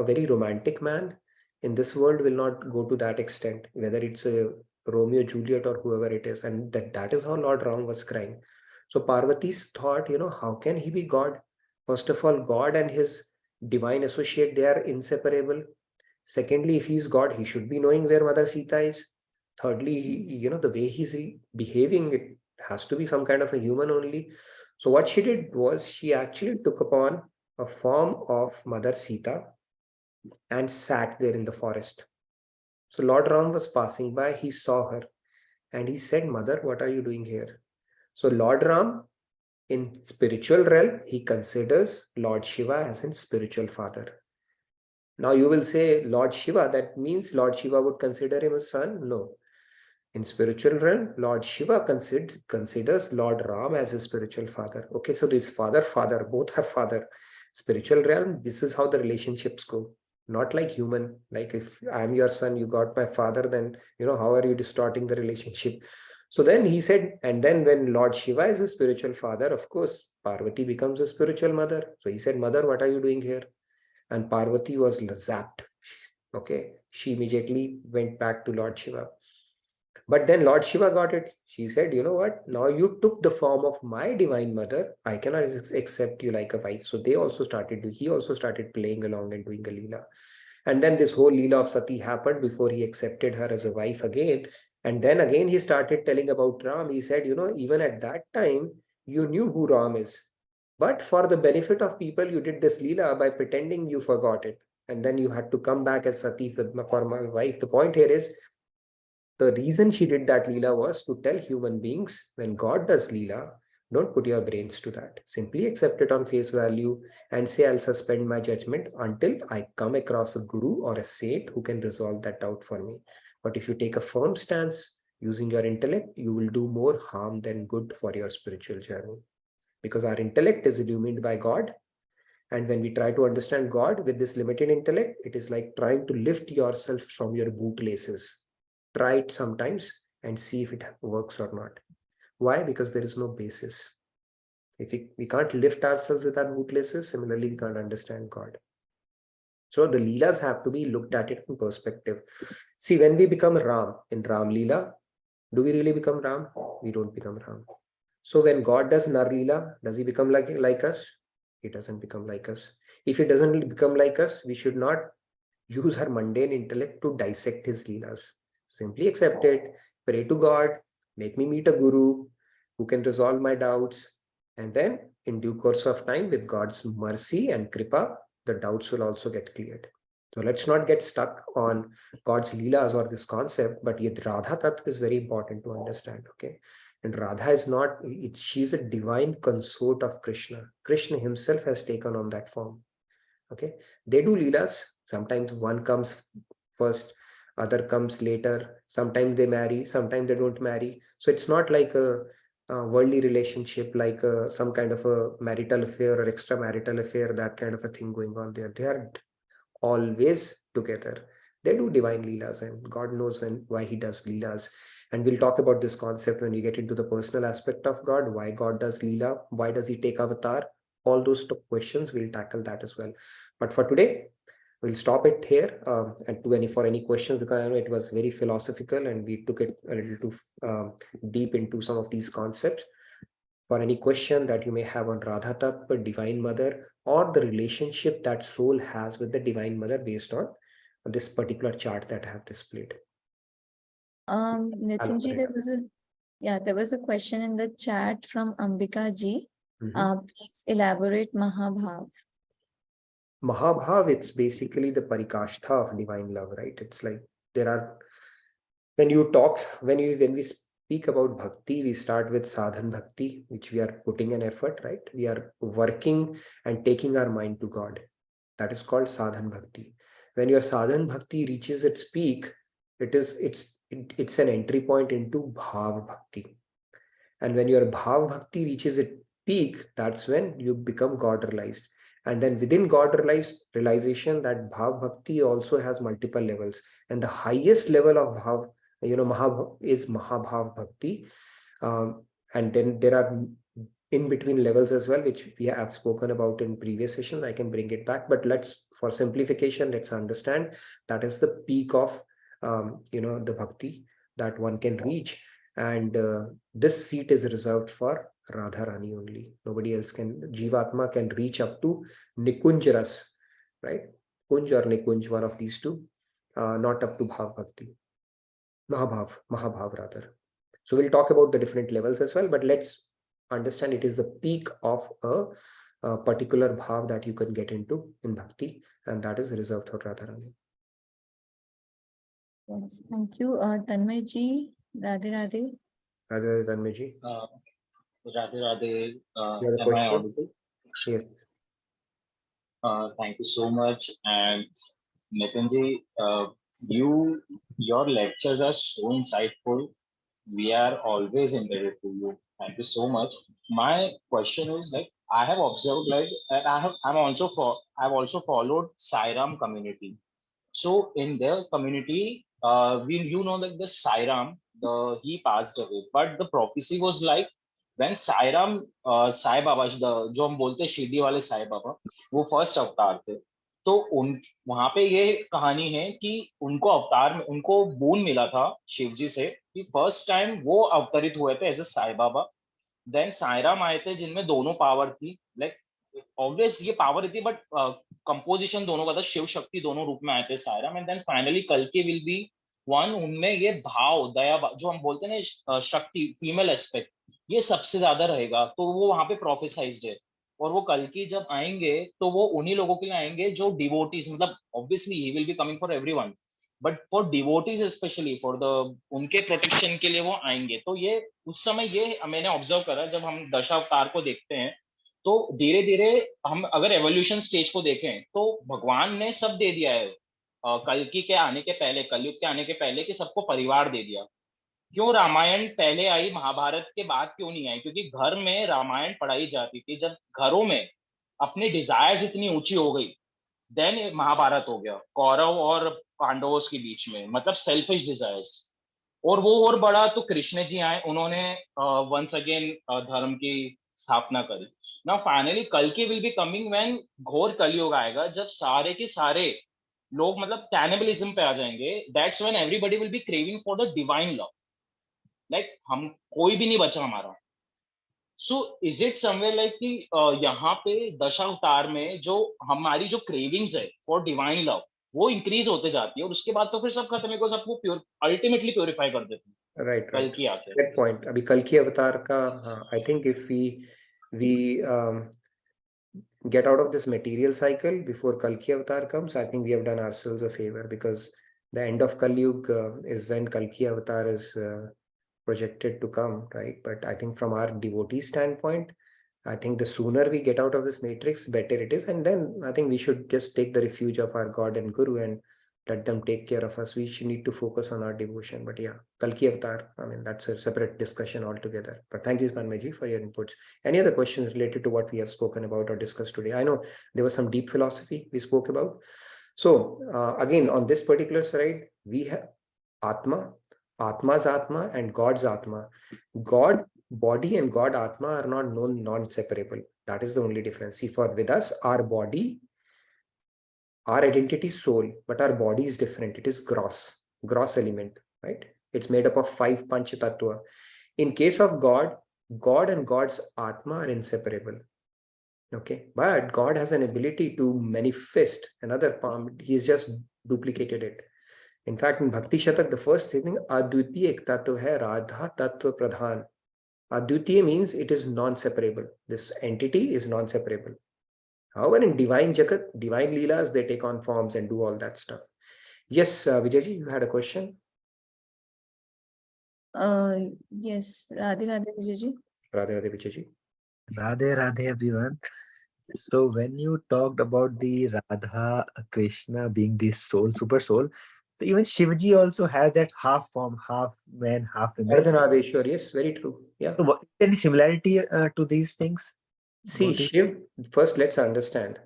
Speaker 2: very romantic man in this world will not go to that extent, whether it's a Romeo Juliet or whoever it is. And that is how Lord Ram was crying. So Parvati's thought, how can he be God? First of all, God and his divine associate, they are inseparable. Secondly, if he's God, he should be knowing where Mother Sita is. Thirdly, the way he's behaving, it has to be some kind of a human only. So what she did was she actually took upon a form of Mother Sita and sat there in the forest. So Lord Ram was passing by, he saw her and he said, Mother, what are you doing here? So Lord Ram, in spiritual realm, he considers Lord Shiva as his spiritual father. Now you will say, Lord Shiva, that means Lord Shiva would consider him a son? No. In spiritual realm, Lord Shiva considers Lord Ram as his spiritual father. Okay, so this father, both are father. Spiritual realm, this is how the relationships go. Not like human, like if I'm your son, you got my father, then, how are you distorting the relationship? So then he said, and then when Lord Shiva is his spiritual father, of course, Parvati becomes a spiritual mother. So he said, Mother, what are you doing here? And Parvati was zapped. Okay, she immediately went back to Lord Shiva. But then Lord Shiva got it. She said, you know what? Now you took the form of my divine mother. I cannot accept you like a wife. So he also started playing along and doing a leela. And then this whole leela of Sati happened before he accepted her as a wife again. And then again, he started telling about Ram. He said, even at that time, you knew who Ram is. But for the benefit of people, you did this leela by pretending you forgot it. And then you had to come back as Sati for my wife. The point here is, the reason she did that leela was to tell human beings, when God does leela, Don't put your brains to that. Simply accept it on face value and say, I'll suspend my judgment until I come across a guru or a saint who can resolve that doubt for me. But if you take a firm stance using your intellect, you will do more harm than good for your spiritual journey. Because our intellect is illumined by God. And when we try to understand God with this limited intellect, it is like trying to lift yourself from your bootlaces. Try it sometimes and see if it works or not. Why? Because there is no basis. If we can't lift ourselves with our bootlaces, similarly, we can't understand God. So the Leelas have to be looked at it in perspective. See, when we become Ram in Ram Leela, do we really become Ram? We don't become Ram. So when God does Nar Leela, does he become like us? He doesn't become like us. If he doesn't become like us, we should not use our mundane intellect to dissect his Leelas. Simply accept it, pray to God, make me meet a guru who can resolve my doubts. And then in due course of time, with God's mercy and kripa, the doubts will also get cleared. So let's not get stuck on God's Leelas or this concept, but yet Radha Tattva is very important to understand, okay? And Radha is not, she's a divine consort of Krishna. Krishna himself has taken on that form, okay? They do Leelas. Sometimes one comes first, other comes later. Sometimes they marry, sometimes they don't marry. So it's not like a worldly relationship, like some kind of a marital affair or extramarital affair, that kind of a thing going on there. They are always together. They do divine Leelas, and God knows why he does Leelas. And we'll talk about this concept when we get into the personal aspect of God, why God does Leela, why does he take avatar? All those questions, we'll tackle that as well. But for today, we'll stop it here and for any questions, because I know it was very philosophical and we took it a little too deep into some of these concepts. For any question that you may have on Radha Tattva, Divine Mother, or the relationship that soul has with the Divine Mother based on this particular chart that I have displayed.
Speaker 1: Nitinji, there was a question in the chat from Ambika ji. Please elaborate Mahabhav.
Speaker 2: Mahabhav, it's basically the parikashtha of divine love, right? It's like there are, when we speak about bhakti, we start with sadhan bhakti, which we are putting an effort, right? We are working and taking our mind to God. That is called sadhan bhakti. When your sadhan bhakti reaches its peak, it's an entry point into bhav bhakti. And when your bhav bhakti reaches its peak, that's when you become God realized. And then within God realization, that bhav bhakti also has multiple levels. And the highest level of bhav, is Mahabhav bhakti. And then there are in between levels as well, which we have spoken about in previous sessions. I can bring it back, but for simplification, let's understand that is the peak of the bhakti that one can reach. And this seat is reserved for Radharani only. Nobody else can. Jivatma can reach up to Nikunj Ras, right? Kunj or Nikunj, one of these two, not up to Bhav Bhakti. Mahabhav rather. So we'll talk about the different levels as well, but let's understand it is the peak of a particular bhav that you can get into in Bhakti, and that is reserved for Radharani.
Speaker 1: Yes, thank you. Tanmay ji, Radhe Radhe.
Speaker 2: Radhe Tanmay ji.
Speaker 10: Radhe Radhe.
Speaker 2: You have a
Speaker 10: Am I
Speaker 2: question?
Speaker 10: audible?
Speaker 2: Yes.
Speaker 10: Thank you so much. And Nitinji, your lectures are so insightful. We are always indebted to you. Thank you so much. My question is, like, I have observed, like, and I've also followed Sairam community. So in their community, like the Sairam, he passed away, but the prophecy was like when Sairam, Sai Baba, जो हम बोलते हैं शिरडी वाले साई बाबा, वो first अवतार थे. तो वहां पे ये कहानी है कि उनको बोन मिला था शिव जी से कि फर्स्ट टाइम वो अवतरित हुए थे as a Sai Baba. Then Sairam आए थे जिनमें दोनों पावर थी, लाइक ऑब्वियस ये पावर थी, बट कंपोजिशन दोनों का था, शिव शक्ति दोनों रूप में आए थे साईराम. एंड देन फाइनली कल्कि विल बी वन, उनमें ये भाव दया जो हम बोलते हैं ना शक्ति, फीमेल एस्पेक्ट, ये सबसे ज्यादा रहेगा. तो वो वहां पे प्रोफेसाइज्ड है. और वो कल्कि जब आएंगे तो वो उन्हीं लोगों के लिए आएंगे जो डिवोटीज, मतलब obviously he will be coming for everyone, but for devotees specially for the उनके प्रोटेक्शन के लिए वो आएंगे। तो ये उस समय ये मैंने ऑब्जर्व करा, जब हम दशावतार को देखते हैं तो धीरे धीरे हम अगर एवोल्यूशन स्टेज को देखें तो भगवान ने सब दे दिया है। कल्कि के आने के पहले, कलयुग के आने के पहले, कि सबको परिवार दे दिया। क्यों रामायण पहले आई, महाभारत के बाद क्यों नहीं आई? क्योंकि घर में रामायण पढ़ाई जाती थी। जब घरों में अपनी डिजायर्स इतनी ऊंची हो गई, देन महाभारत हो गया कौरव और पांडवों के बीच में, मतलब सेल्फिश डिजायर्स। और वो और बड़ा तो कृष्ण जी आए, उन्होंने वंस अगेन धर्म की स्थापना करी। नाउ फाइनली कल्कि विल बी कमिंग व्हेन घोर कलयुग आएगा, जब सारे के सारे लोग मतलब कैनिबलिज्म पे आ जाएंगे। That's when everybody will be craving for the divine love. Like हम कोई भी नहीं बचा हमारा। So is it somewhere like कि यहाँ पे दशावतार में जो हमारी जो क्रेविंग्स है फॉर डिवाइन लव वो इंक्रीज होते जाती है, और उसके बाद तो फिर सब खत्म है, बिकॉज सबको प्योर अल्टीमेटली प्योरीफाई कर देते हैं
Speaker 2: राइट
Speaker 10: कल
Speaker 2: राइट,
Speaker 10: की आके।
Speaker 2: That point. अभी कल की अवतार का, हाँ, I think if we get out of this material cycle before Kalki Avatar comes, I think we have done ourselves a favor, because the end of Kali Yuga is when Kalki Avatar is projected to come, right? But I think from our devotee standpoint, I think the sooner we get out of this matrix, better it is. And then I think we should just take the refuge of our God and Guru and let them take care of us. We should need to focus on our devotion. But yeah, Kalki Avatar, I mean, that's a separate discussion altogether. But thank you, Tanmay, for your inputs. Any other questions related to what we have spoken about or discussed today? I know there was some deep philosophy we spoke about. So again, on this particular slide, we have Atma, Atma's Atma and God's Atma. God body and God Atma are not known non-separable. That is the only difference. See, for with us, our body, our identity is soul, but our body is different. It is gross element, right? It's made up of 5 panch tattva. In case of God, God and God's Atma are inseparable. Okay, but God has an ability to manifest another form. He's just duplicated it. In fact, in Bhakti Shatak, the first thing, Advitiya ek tattva hai, Radha tattva pradhan. Advitiya means it is non-separable. This entity is non-separable. However, in divine Jagat, divine Leelas, they take on forms and do all that stuff. Yes, Vijayji, you had a question?
Speaker 1: Yes, Radhe Radhe Vijayji.
Speaker 2: Radhe Radhe Vijayji.
Speaker 11: Radhe Radhe everyone. So when you talked about the Radha Krishna being the soul, super soul, so even Shivji also has that half form, half man, half woman.
Speaker 2: Ardhanadeshwar, yes, very true. Yeah.
Speaker 11: So what, any similarity to these things?
Speaker 2: See, Shiv, first let's understand.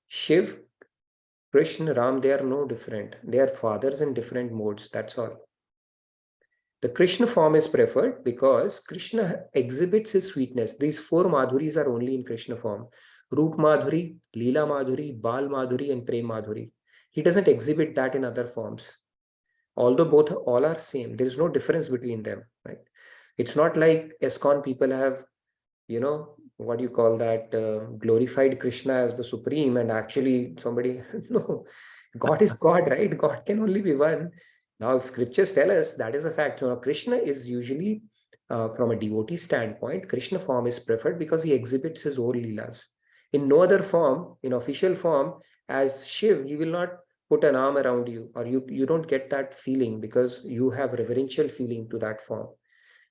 Speaker 2: Shiv, Krishna, Ram, they are no different. They are fathers in different modes, that's all. The Krishna form is preferred because Krishna exhibits his sweetness. These 4 Madhuris are only in Krishna form. Roop Madhuri, Leela Madhuri, Bal Madhuri and Prem Madhuri. He doesn't exhibit that in other forms. Although all are same, there is no difference between them, right? It's not like ISKCON people have, you know, what you call that, glorified Krishna as the supreme, and actually somebody, no, God is God, right? God can only be one. Now, if scriptures tell us that is a fact, so Krishna is usually, from a devotee standpoint, Krishna form is preferred because he exhibits his own leelas. In no other form, in official form, as Shiv, he will not put an arm around you, or you don't get that feeling because you have reverential feeling to that form.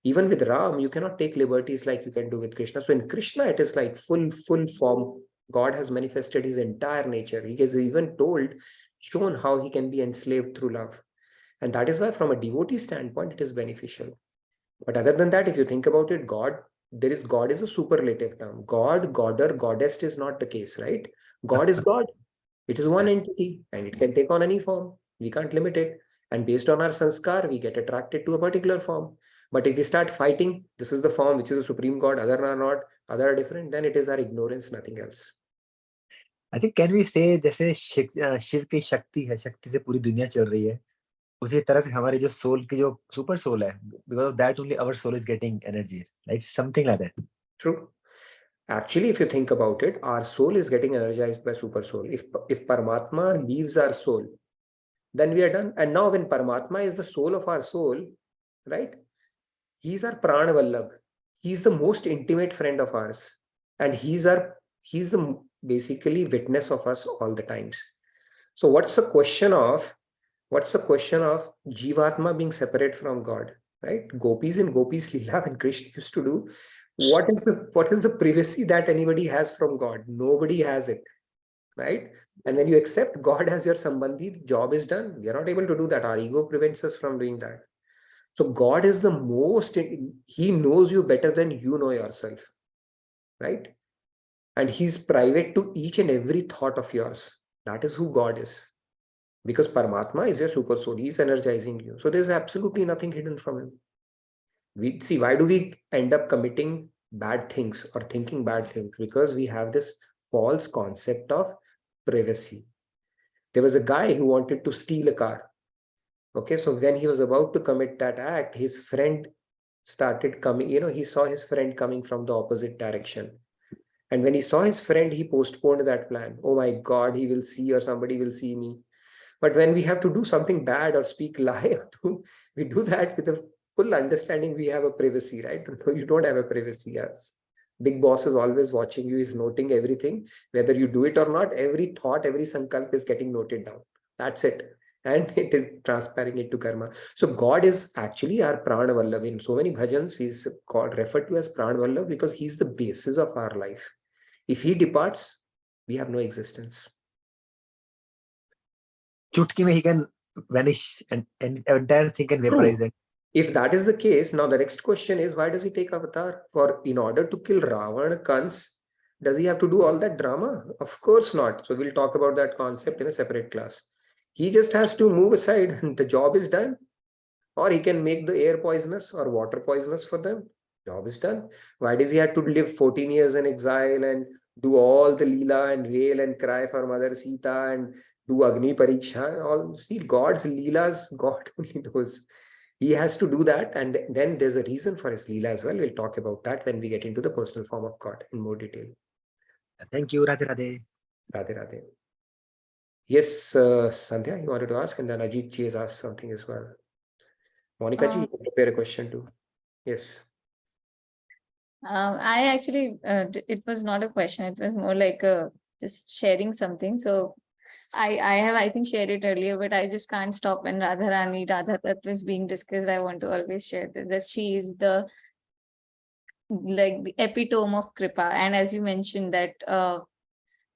Speaker 2: Even with Ram, you cannot take liberties like you can do with Krishna. So in Krishna, it is like full form. God has manifested his entire nature. He has even shown how he can be enslaved through love. And that is why from a devotee standpoint, it is beneficial. But other than that, if you think about it, God is a superlative term. God, Godder, Goddess is not the case, right? God is God. It is one entity and it can take on any form. We can't limit it. And based on our sanskar, we get attracted to a particular form. But if we start fighting, this is the form, which is the supreme God, other are not, other are different, then it is our ignorance, nothing else.
Speaker 11: I think can we say जैसे शिव की शक्ति है, शक्ति से पूरी दुनिया चल रही है, उसी तरह से हमारी जो सोल की जो सुपर सोल है, because of that only our soul is getting energy, right? Something like that.
Speaker 2: True. Actually, if you think about it, our soul is getting energized by super soul. If Paramatma leaves our soul, then we are done. And now when Paramatma is the soul of our soul, right? He's our Prana Vallabh. He's the most intimate friend of ours. And he's the basically witness of us all the times. So what's the question of What's the question of Jivatma being separate from God, right? Gopis in Gopis Leela, when Krishna used to do, what is the privacy that anybody has from God? Nobody has it, right? And when you accept God as your Sambandhi, the job is done. We are not able to do that. Our ego prevents us from doing that. So God is the most, he knows you better than you know yourself, right? And he's private to each and every thought of yours. That is who God is. Because Paramatma is your super soul. He's energizing you. So there's absolutely nothing hidden from him. We see, why do we end up committing bad things or thinking bad things? Because we have this false concept of privacy. There was a guy who wanted to steal a car. Okay, so when he was about to commit that act, his friend started coming, he saw his friend coming from the opposite direction. And when he saw his friend, he postponed that plan. Oh my God, he will see or somebody will see me. But when we have to do something bad or speak lie, we do that with a full understanding we have a privacy, right? You don't have a privacy. Yes. Big boss is always watching you, is noting everything, whether you do it or not. Every thought, every sankalp is getting noted down. That's it. And it is transferring it to karma. So God is actually our Prana Vallabh. In so many bhajans, he's called, referred to as Prana Vallabh because he's the basis of our life. If he departs, we have no existence.
Speaker 11: Chutki mein he can vanish and entire thing can vaporize. And
Speaker 2: if that is the case, now the next question is, why does he take avatar? In order to kill Ravan, Kans, does he have to do all that drama? Of course not. So we'll talk about that concept in a separate class. He just has to move aside and the job is done. Or he can make the air poisonous or water poisonous for them. Job is done. Why does he have to live 14 years in exile and do all the Leela and wail and cry for Mother Sita and do Agni Pariksha? All, see, God's Leelas, God only knows. He has to do that, and then there's a reason for his Leela as well. We'll talk about that when we get into the personal form of God in more detail.
Speaker 11: thank you, Radhe Radhe.
Speaker 2: Radhe Radhe. Yes, Sandhya, you wanted to ask, and then Ajit ji has asked something as well. Monica ji, you prepare a question too. Yes.
Speaker 1: I actually, it was not a question. It was more like just sharing something. So I have, I think, shared it earlier, but I just can't stop when Radha Tattva is being discussed. I want to always share that she is the epitome of Kripa. And as you mentioned that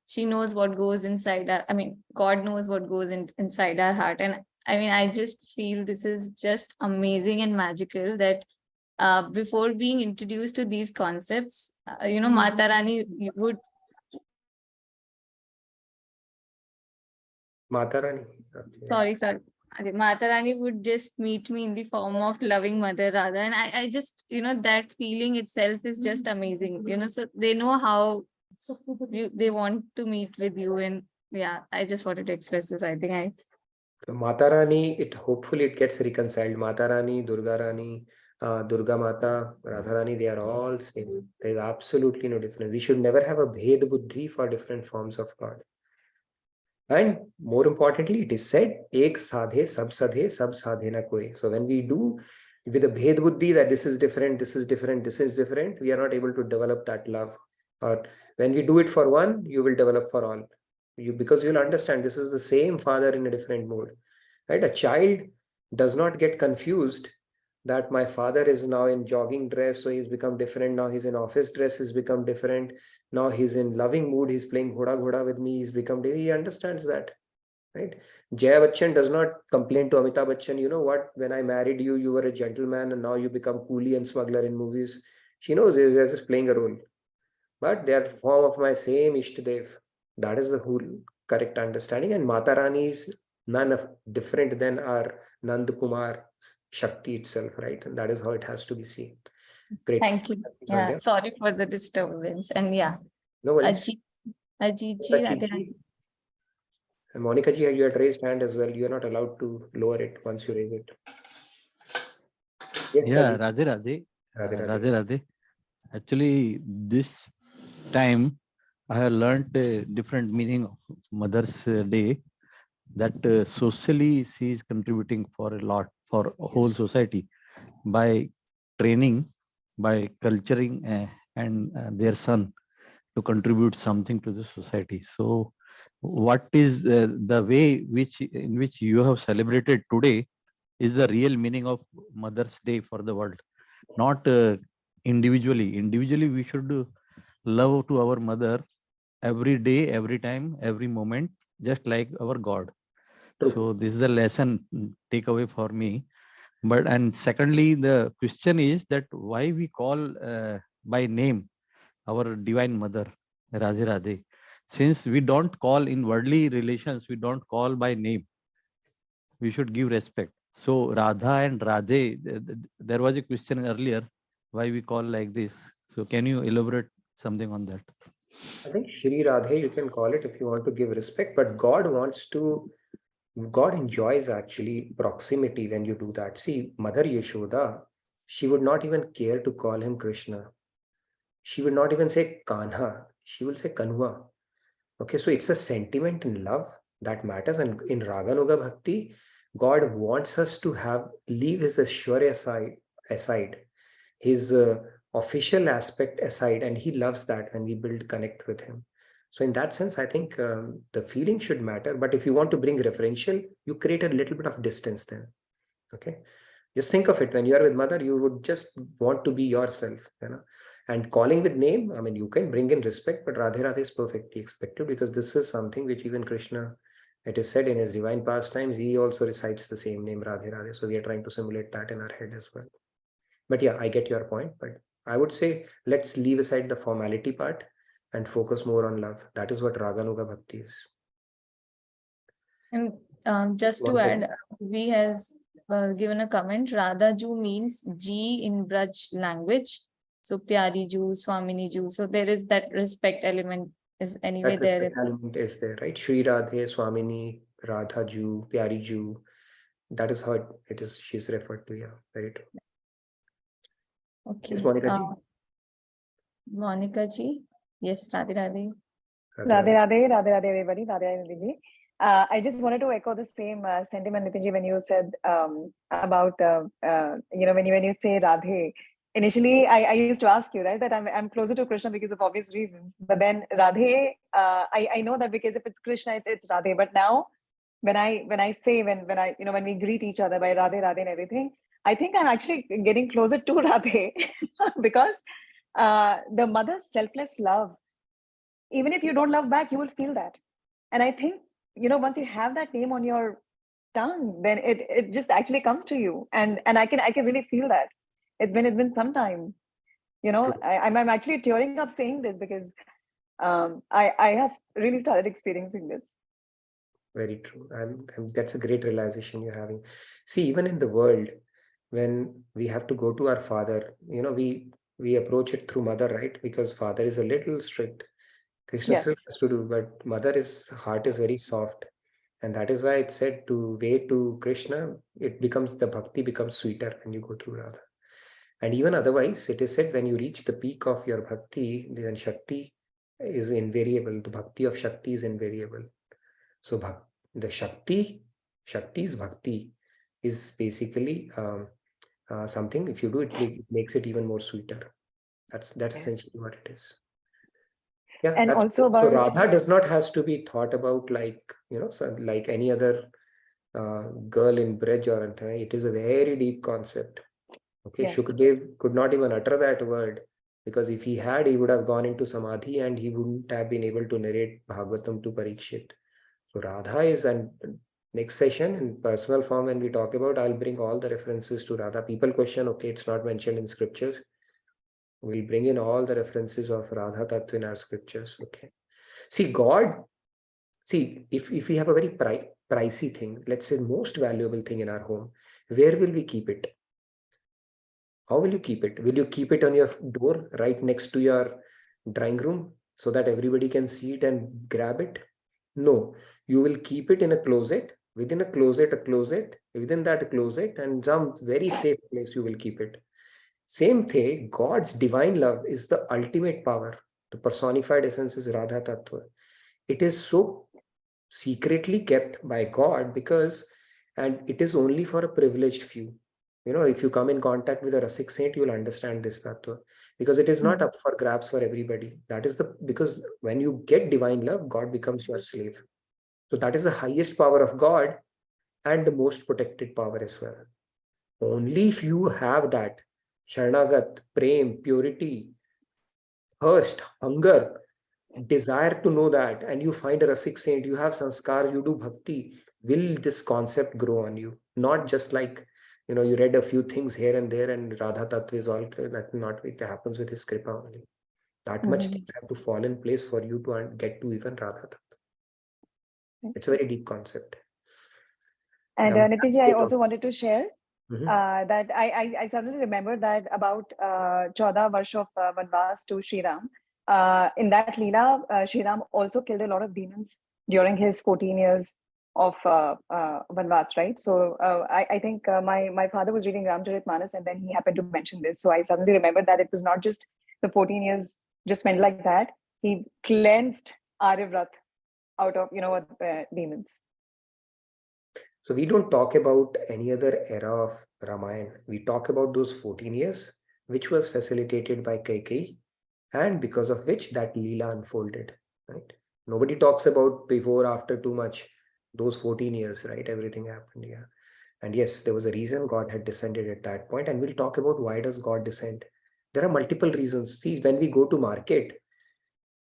Speaker 1: she knows what goes inside her. I mean, God knows what goes inside our heart. And I mean, I just feel this is just amazing and magical that before being introduced to these concepts, Mata Rani would.
Speaker 2: Mata Rani.
Speaker 1: Sorry. Mata Rani would just meet me in the form of loving Mother Radha. And I just, that feeling itself is just amazing. So they know how they want to meet with you. And yeah, I just wanted to express this. I think
Speaker 2: So Mata Rani, hopefully it gets reconciled. Mata Rani, Durga Rani, Durga Mata, Radha Rani, they are all same. There is absolutely no difference. We should never have a Bhed Buddhi for different forms of God. And more importantly, it is said, Ek sadhe, sab sadhe na koi. So when we do with a Bhed Buddhi that this is different, this is different, this is different, we are not able to develop that love. Or when we do it for one, you will develop for all. Because you'll understand this is the same father in a different mode. Right? A child does not get confused that my father is now in jogging dress, so he's become different. Now he's in office dress, he's become different. Now he's in loving mood, he's playing ghoda with me, he's become, he understands that. Right? Jaya Bachchan does not complain to Amitabh Bachchan, you know what, when I married you, you were a gentleman and now you become coolie and smuggler in movies. She knows they're just playing a role. But they are form of my same Ishtadev. That is the whole correct understanding. And Mata Rani is none of different than our Nand Kumar Shakti itself, right? And that is how it has to be seen. Great.
Speaker 1: Thank you. Yeah, sorry for the disturbance. And yeah,
Speaker 2: no worries.
Speaker 1: Ajit ji, Radhe Radhe.
Speaker 2: And Monica ji, you had raised hand as well. You are not allowed to lower it once you raise it. Yes,
Speaker 12: yeah, Radhe Radhe. Radhe Radhe. Actually, this time I have learned a different meaning of Mother's Day, that socially she is contributing for a lot for whole society by training, by culturing and their son to contribute something to the society. So what is the way in which you have celebrated today is the real meaning of Mother's Day for the world, not individually. Individually, we should love to our mother every day, every time, every moment, just like our God.
Speaker 2: True.
Speaker 12: So this is the lesson takeaway for me. But and secondly, the question is that why we call by name our divine mother, Radhe Radhe. Since we don't call in worldly relations, we don't call by name. We should give respect. So Radha and Radhe, there was a question earlier why we call like this. So can you elaborate something on that?
Speaker 2: I think Shri Radha, you can call it if you want to give respect, but God enjoys actually proximity when you do that. See, Mother Yashoda, she would not even care to call him Krishna. She would not even say Kanha. She will say Kanwa. Okay, so it's a sentiment in love that matters. And in Raganuga Bhakti, God wants us to leave his Aishwarya aside, his official aspect aside, and he loves that when we build connect with him. So in that sense, I think the feeling should matter. But if you want to bring referential, you create a little bit of distance then. Okay. Just think of it. When you are with mother, you would just want to be yourself, and calling with name, I mean, you can bring in respect, but Radhe Radhe is perfectly expected because this is something which even Krishna, it is said in his divine pastimes, he also recites the same name, Radhe Radhe. So we are trying to simulate that in our head as well. But yeah, I get your point. But I would say let's leave aside the formality part and focus more on love. That is what Raganuga Bhakti is.
Speaker 1: And just to add, V has given a comment. Radha Ju means G in Braj language. So Pyari Ju, Swamini Ju. So there is that respect element is anyway
Speaker 2: That
Speaker 1: there.
Speaker 2: respect element is there, right? Shri Radhe, Swamini, Radha Ju, Pyari Ju. That is how it is. She's referred to. Yeah, very true.
Speaker 1: Okay.
Speaker 2: Yes, Monica ji.
Speaker 1: Monica ji. Yes, Radhe Radhe.
Speaker 13: Radhe Radhe, Radhe Radhe everybody, Radhe Radhe Nitinji. I just wanted to echo the same sentiment, Nitinji, when you said about when you say Radhe. Initially, I used to ask you, right, that I'm closer to Krishna because of obvious reasons. But then Radhe, I know that because if it's Krishna, it's Radhe. But now, when we greet each other by Radhe Radhe and everything, I think I'm actually getting closer to Radhe because the mother's selfless love. Even if you don't love back, you will feel that. And I think, once you have that name on your tongue, then it just actually comes to you. And I can really feel that. It's been some time. I'm actually tearing up saying this because I have really started experiencing this.
Speaker 2: Very true. That's a great realization you're having. See, even in the world, when we have to go to our father, we approach it through mother, right? Because father is a little strict. Krishna
Speaker 13: Yes.
Speaker 2: still has to do, but mother's heart is very soft. And that is why it said to way to Krishna, the bhakti becomes sweeter when you go through Radha. And even otherwise, it is said when you reach the peak of your bhakti, then Shakti is invariable. The bhakti of Shakti is invariable. So the Shakti's bhakti is basically something, if you do it, it makes it even more sweeter. That's essentially what it is. Yeah,
Speaker 13: and also
Speaker 2: so Radha does not has to be thought about like like any other girl in Braj or anything. It is a very deep concept. Okay, yes. Shukdev could not even utter that word because if he had, he would have gone into samadhi and he wouldn't have been able to narrate Bhagavatam to Parikshit. So Radha is, and next session in personal form when we talk about, I'll bring all the references to Radha. People question, okay, it's not mentioned in scriptures. We'll bring in all the references of Radha Tattva in our scriptures. Okay. See, if we have a very pricey thing, let's say most valuable thing in our home, where will we keep it? How will you keep it? Will you keep it on your door right next to your drawing room so that everybody can see it and grab it? No, you will keep it in a closet, within a closet, within that closet, and some very safe place you will keep it. Same thing, God's divine love is the ultimate power. The personified essence is Radha Tattva. It is so secretly kept by God and it is only for a privileged few. if you come in contact with a Rasik saint, you'll understand this tattva, because it is not up for grabs for everybody. That is because when you get divine love, God becomes your slave. So that is the highest power of God and the most protected power as well. Only if you have that Sharanagat, prem, purity, thirst, hunger, desire to know that, and you find a Rasik saint, you have sanskar, you do bhakti, will this concept grow on you? Not just like, you read a few things here and there and Radha Tattva is all clear. That not it happens with his kripa only. That much things have to fall in place for you to get to even Radha Tattva. It's a very deep concept.
Speaker 13: And Nitinji, I also wanted to share
Speaker 2: Mhm.
Speaker 13: that I suddenly remember that about 14 Varsh of Vanvas to Shri Ram. In that Leela, Shri Ram also killed a lot of demons during his 14 years of Vanvas, right? So I think my father was reading Ramcharitmanas and then he happened to mention this. So I suddenly remembered that it was not just the 14 years just went like that. He cleansed Aryavrat out of, demons.
Speaker 2: So we don't talk about any other era of Ramayana. We talk about those 14 years, which was facilitated by Kaikeyi, and because of which that Leela unfolded, right? Nobody talks about before, after too much. Those 14 years, right? Everything happened, yeah. And yes, there was a reason God had descended at that point, and we'll talk about why does God descend. There are multiple reasons. See, when we go to market,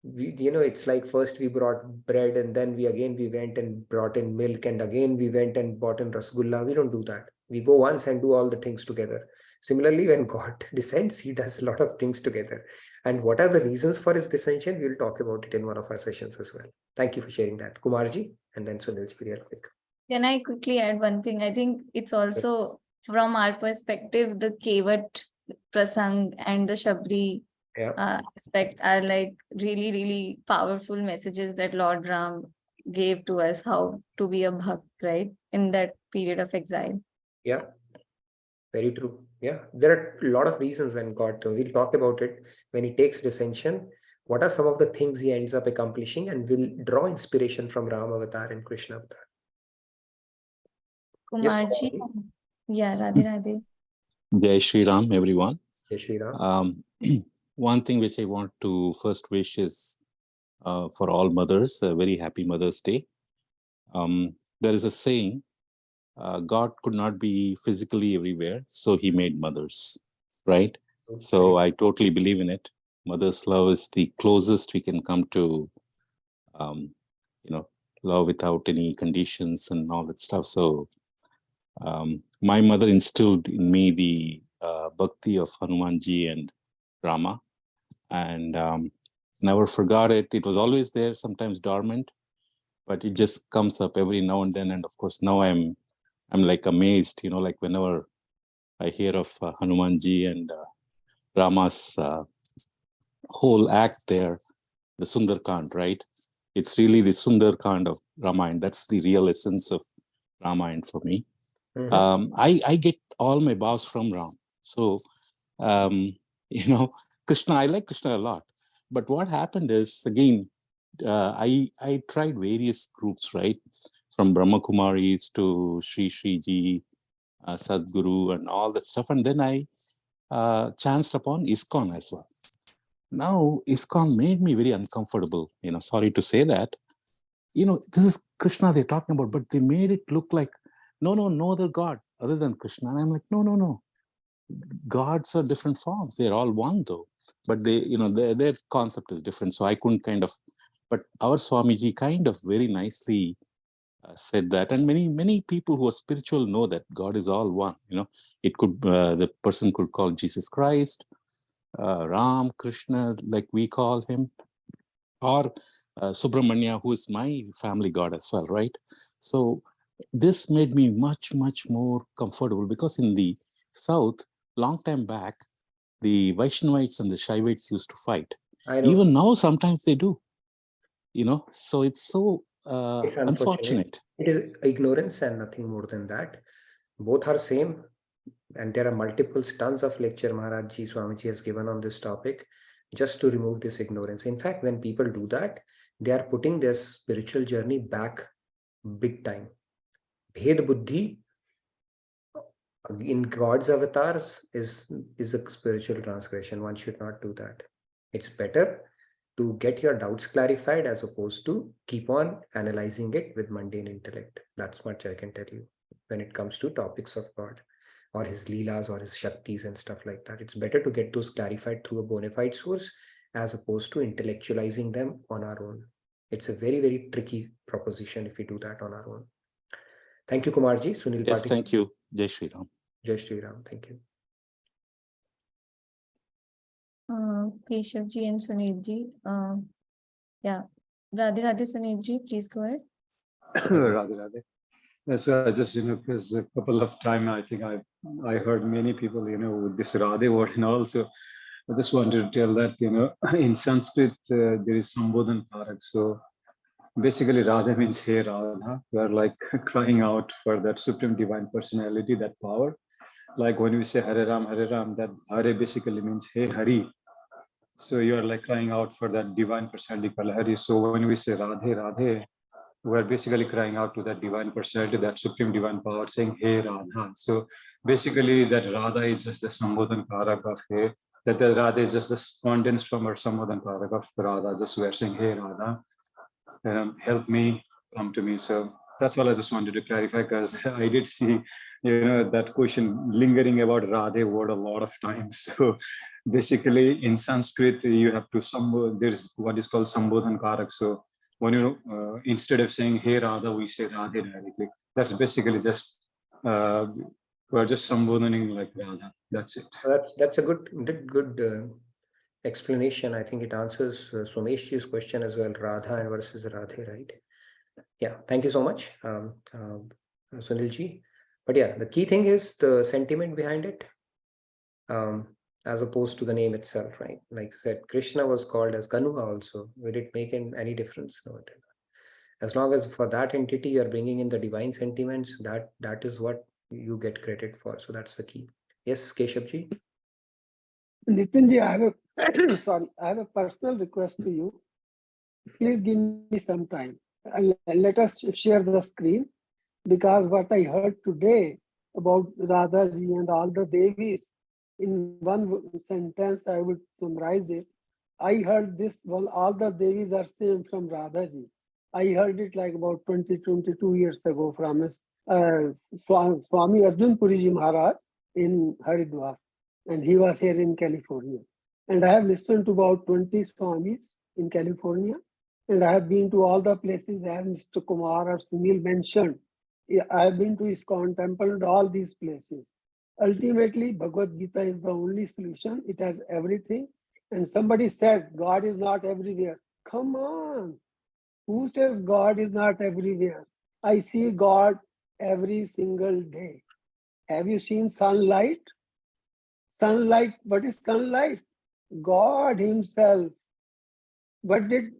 Speaker 2: it's like first we brought bread and then we went and brought in milk and again we went and bought in rasgulla. We don't do that. We go once and do all the things together. Similarly, when God descends, he does a lot of things together. And what are the reasons for his descension? We'll talk about it in one of our sessions as well. Thank you for sharing that, Kumarji, and then Sunilji, real quick.
Speaker 1: Can I quickly add one thing? I think it's also from our perspective, the Kevat Prasang and the Shabri aspect are like really, really powerful messages that Lord Ram gave to us how to be a bhakt, right? In that period of exile.
Speaker 2: Yeah, very true. Yeah, there are a lot of reasons when God, we'll talk about it, when he takes descension, what are some of the things he ends up accomplishing, and we'll draw inspiration from Ram Avatar and Krishna Avatar. Yes,
Speaker 1: Kumarji,
Speaker 2: Kumarji.
Speaker 1: yeah, Radhe Radhe.
Speaker 14: Jai Shri Ram, everyone.
Speaker 2: Jai Shri Ram.
Speaker 14: One thing which I want to first wish is for all mothers, a very happy Mother's Day. There is a saying, God could not be physically everywhere, so he made mothers, right?
Speaker 2: Okay.
Speaker 14: So I totally believe in it. Mother's love is the closest we can come to, love without any conditions and all that stuff. So my mother instilled in me the bhakti of Hanumanji and Rama, and never forgot it. It was always there, sometimes dormant, but it just comes up every now and then. And of course, now I'm like amazed, like whenever I hear of Hanumanji and Rama's whole act there, the Sundarkand, right? It's really the Sundarkand of Ramayana. That's the real essence of Ramayana for me. I get all my bhavs from Ram. So, Krishna, I like Krishna a lot. But what happened is, again, I tried various groups, right? From Brahma Kumaris to Sri Ji, Sadhguru and all that stuff. And then I chanced upon ISKCON as well. Now, ISKCON made me very uncomfortable, sorry to say that. This is Krishna they're talking about, but they made it look like, no other God other than Krishna. And I'm like, no. Gods are different forms. They're all one though. But their concept is different. So I couldn't but our Swamiji kind of very nicely said that. And many people who are spiritual know that God is all one. It could, the person could call Jesus Christ, Ram, Krishna, like we call him, or Subramanya, who is my family god as well, right? So this made me much, much more comfortable, because in the South, long time back, the Vaishnavites and the Shaivites used to fight. Even now, sometimes they do, so it's so
Speaker 2: it's
Speaker 14: unfortunate.
Speaker 2: It is ignorance and nothing more than that. Both are same. And there are multiple tons of lecture Maharajji Swamiji has given on this topic just to remove this ignorance. In fact, when people do that, they are putting their spiritual journey back big time. Bhed Buddhi in God's avatars is a spiritual transgression. One should not do that. It's better to get your doubts clarified as opposed to keep on analyzing it with mundane intellect. That's much I can tell you when it comes to topics of God or his leelas or his shaktis and stuff like that. It's better to get those clarified through a bona fide source as opposed to intellectualizing them on our own. It's a very, very tricky proposition if we do that on our own. Thank you, Kumarji. Sunil
Speaker 14: Yes,
Speaker 2: Patil.
Speaker 14: thank you. Jai Shri Ram.
Speaker 2: Jai Shri Ram. Thank you.
Speaker 1: Keshavji and Sunilji. Yeah. Radhe Radhe Sunilji, please go ahead.
Speaker 15: Radhe Radhe. So I just, because a couple of times I think I heard many people, with this Radhe word, and also I just wanted to tell that, in Sanskrit there is Sambodhan Karak. So basically Radha means Hey Radha. We are like crying out for that supreme divine personality, that power. Like when we say Hare Ram, that Hare basically means Hey Hari. So you are like crying out for that divine personality called Hari. So when we say Radhe Radhe, we are basically crying out to that divine personality, that supreme divine power, saying Hey Radha. So basically that Radha is just the Sambodhan Karak of Hey. That the Radha is just the condensed from our Sambodhan Karak of Radha. Just we are saying Hey Radha, help me, come to me. So that's all I just wanted to clarify, because I did see, that question lingering about Radhe word a lot of times. So basically in Sanskrit, you have to there's what is called Sambodhan Karak. So when instead of saying Hey Radha, we say Radhe directly. That's basically just, we're just Sambodhaning like Radha. That's it.
Speaker 2: That's a good explanation. I think it answers Someshji's question as well, Radha and versus Radhe, right? Yeah, thank you so much, Sunilji. But yeah, the key thing is the sentiment behind it, as opposed to the name itself, right? Like I said, Krishna was called as Kanuha also. Will it make any difference? No, it didn't. As long as for that entity you're bringing in the divine sentiments, that is what you get credit for. So that's the key. Yes, Keshavji.
Speaker 16: Nitinji, I have a sorry, I have a personal request to you. Please give me some time. Let us share the screen, because what I heard today about Radhaji and all the Devis, in one sentence I would summarize it. I heard this, well, all the Devis are same from Radhaji. I heard it like about 22 years ago from Swami Arjun Puriji Maharaj in Haridwar, and he was here in California. And I have listened to about 20 Swamis in California, and I have been to all the places as Mr. Kumar or Sunil mentioned. I have been to ISKCON temple and all these places. Ultimately, Bhagavad Gita is the only solution. It has everything. And somebody said, God is not everywhere. Come on. Who says God is not everywhere? I see God every single day. Have you seen sunlight? Sunlight, what is sunlight? God himself. What did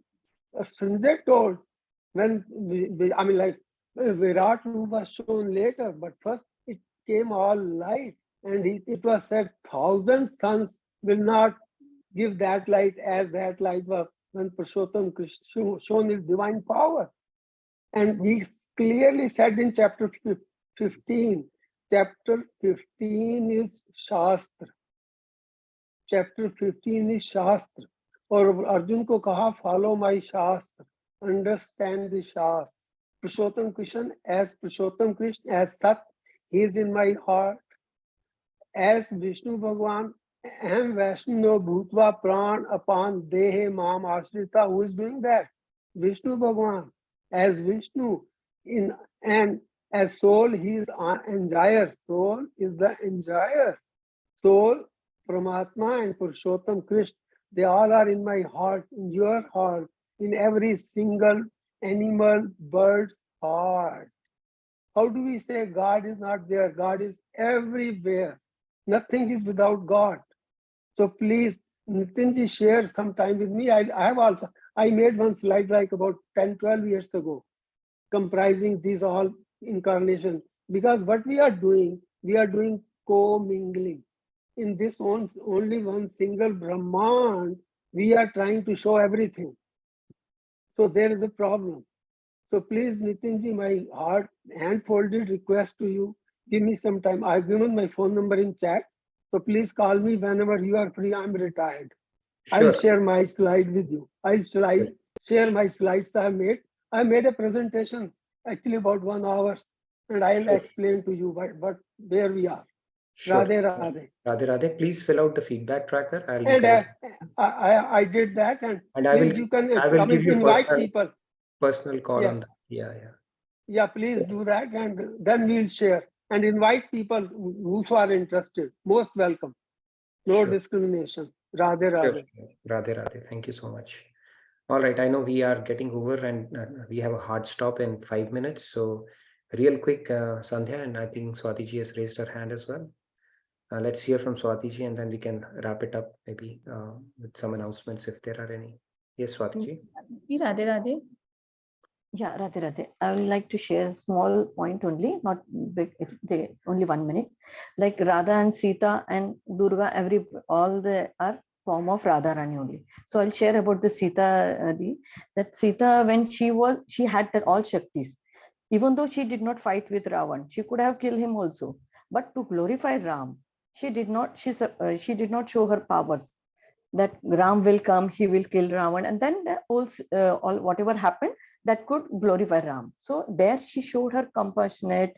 Speaker 16: Sanjay told? When, Virat Rupa was shown later, but first it came all light. And it was said 1,000 suns will not give that light as that light was when Purushottam Krishna shown his divine power. And we clearly said in chapter 15, chapter 15 is Shastra. Chapter 15 is Shastra. Or Arjun ko kaha, follow my Shastra, understand the Shastra. Purushottam Krishna, as Sat, he is in my heart. As Vishnu Bhagwan, Aham Vaishno Bhutva Pran Apan Dehe Mam Ashrita. Who is doing that? Vishnu Bhagwan. As Vishnu, and as soul, he is enjoyer. Soul is the enjoyer. Soul, Paramatma and Purushottam Krishna, they all are in my heart, in your heart, in every single animal, bird's heart. How do we say God is not there? God is everywhere. Nothing is without God. So please, Nitinji, share some time with me. I made one slide like about 10, 12 years ago, comprising these all incarnations. Because what we are doing co-mingling. In this only one single Brahman, we are trying to show everything. So there is a problem. So please, Nitinji, my hand-folded request to you, give me some time. I've given my phone number in chat. So please call me whenever you are free. I'm retired. I'll
Speaker 2: Sure.
Speaker 16: share my slide with you. Share my slides I made. I made a presentation actually about 1 hour, and I'll explain to you where we are.
Speaker 2: Sure.
Speaker 16: Radhe Radhe.
Speaker 2: Radhe Radhe, please fill out the feedback tracker. I'll
Speaker 16: And
Speaker 2: encourage.
Speaker 16: I did that, and
Speaker 2: I will
Speaker 16: please you can
Speaker 2: I will give you
Speaker 16: invite people.
Speaker 2: personal call on
Speaker 16: Yes.
Speaker 2: that. Yeah.
Speaker 16: Yeah, please do that, and then we'll share and invite people who are interested. Most welcome. No
Speaker 2: Sure.
Speaker 16: discrimination. Radhe
Speaker 2: Sure.
Speaker 16: Radhe.
Speaker 2: Radhe Radhe. Thank you so much. All right. I know we are getting over and we have a hard stop in 5 minutes. So real quick, Sandhya, and I think Swati ji has raised her hand as well. Let's hear from Swati ji and then we can wrap it up maybe with some announcements if there are any. Yes, Swati ji.
Speaker 1: Radhe Radhe.
Speaker 17: Yeah, Radhe Radhe. I would like to share a small point only, not big, only 1 minute. Like Radha and Sita and Durga, all they are form of Radha Rani only. So I'll share about the Sita, that Sita, when she had all Shaktis. Even though she did not fight with Ravan, she could have killed him also. But to glorify Ram, she did not show her powers. That Ram will come, he will kill Ravan, and then all whatever happened, that could glorify Ram. So there she showed her compassionate,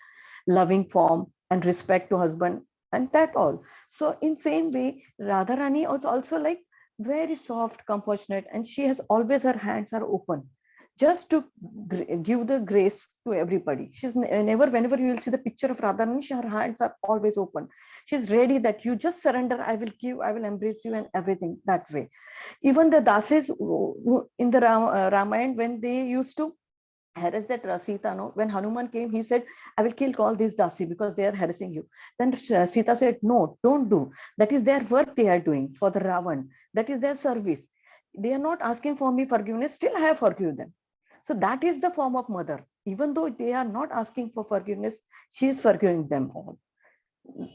Speaker 17: loving form and respect to husband, and that all. So in same way, Radharani was also like very soft, compassionate, and she has always, her hands are open, just to give the grace to everybody. She's never, whenever you will see the picture of Radharani, her hands are always open. She's ready that you just surrender, I will give, I will embrace you, and everything that way. Even the Dasis in the Ramayana, when they used to harass that Sita, no? When Hanuman came, he said, I will kill all these Dasi because they are harassing you. Then Sita said, no, don't do. That is their work they are doing for the Ravan. That is their service. They are not asking for me forgiveness, still I have forgiven them. So that is the form of mother. Even though they are not asking for forgiveness, she is forgiving them all.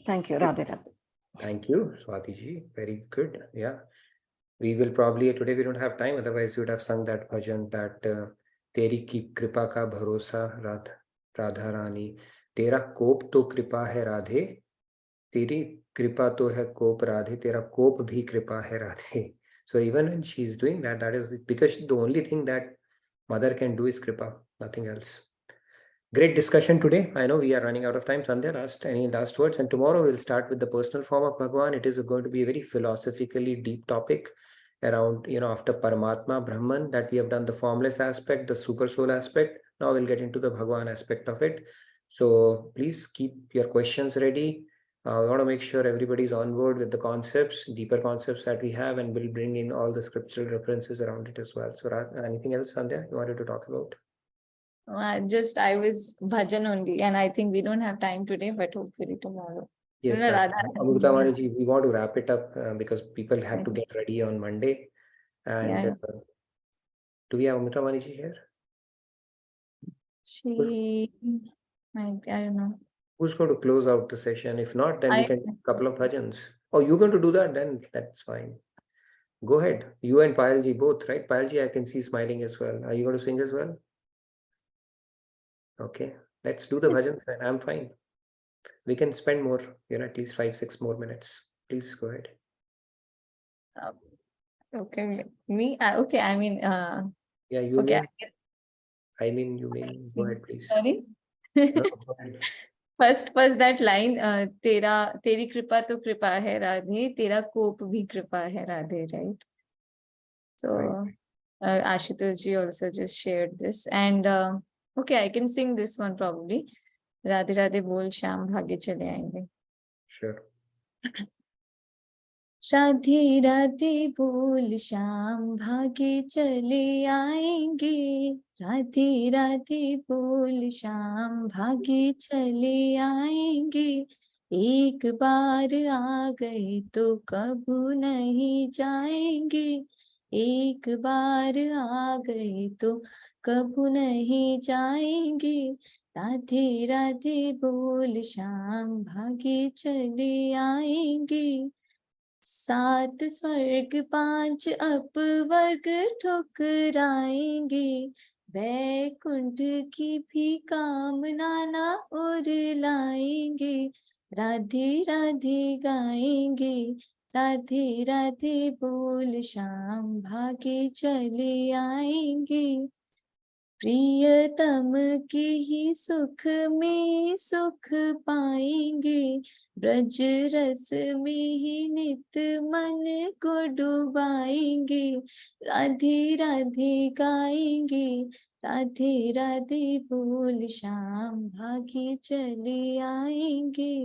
Speaker 17: Thank you, Radhe Radhe.
Speaker 2: Thank you, Swati ji. Very good. Yeah. We will probably, today we don't have time, otherwise you would have sung that bhajan, that Teri ki kripa ka bharosa Radha Rani, Tera kop to kripa hai Radhe, Teri kripa to hai kop Radhe, Tera kop bhi kripa hai Radhe. So even when she's doing that, that is because the only thing that mother can do is kripa, nothing else. Great discussion today. I know we are running out of time. Sandhya, any last words? And tomorrow we'll start with the personal form of Bhagwan. It is going to be a very philosophically deep topic around, after Paramatma, Brahman, that we have done the formless aspect, the super soul aspect. Now we'll get into the Bhagwan aspect of it. So please keep your questions ready. We want to make sure everybody's on board with the concepts, deeper concepts that we have, and we'll bring in all the scriptural references around it as well. So anything else, Sandhya, you wanted to talk about?
Speaker 1: I was bhajan only, and I think we don't have time today, but hopefully tomorrow.
Speaker 2: Yes, Amrutamani ji, we want to wrap it up because people have to get ready on Monday. And do we have Amrutamani ji here?
Speaker 1: I don't know.
Speaker 2: Who's going to close out the session? If not, then we can do a couple of bhajans. Oh, you're going to do that? Then that's fine. Go ahead. You and Payal ji both, right? Payal ji, I can see smiling as well. Are you going to sing as well? Okay, let's do the bhajans and I'm fine. We can spend more, at least 5-6 more minutes. Please go ahead.
Speaker 1: Okay, me? Okay, I mean,
Speaker 2: yeah, you
Speaker 1: okay.
Speaker 2: mean, you mean, go ahead, please.
Speaker 1: Sorry.
Speaker 2: No, go ahead.
Speaker 1: First that line, Teri kripa to kripa hai Radhe, Tera kop bhi kripa hai Radhe, right? So, Ashutosh ji also just shared this. And okay, I can sing this one probably. Radhe Radhe bol Shyam bhage chale aayenge.
Speaker 2: Sure.
Speaker 1: Radhe Radhe बोल श्याम भागे चले आएंगे राधे राधे बोल श्याम भागे चले आएंगे एक बार आ गए तो कबू नहीं जाएंगे एक बार आ गए तो कबू नहीं जाएंगे राधे राधे बोल श्याम भागे चले आएंगे 7 स्वर्ग 5 अपवर्ग ठुकराएंगे वैकुंठ की भी कामना ना और लाएंगे, राधे राधे गाएंगे, राधे राधे बोल श्याम भागे चले आएंगे। प्रियतम के ही सुख में सुख पाएंगे, ब्रज रस में ही नित मन को डुबाएंगे, राधे राधे गाएंगे, राधे राधे बोल श्याम भागे चले आएंगे।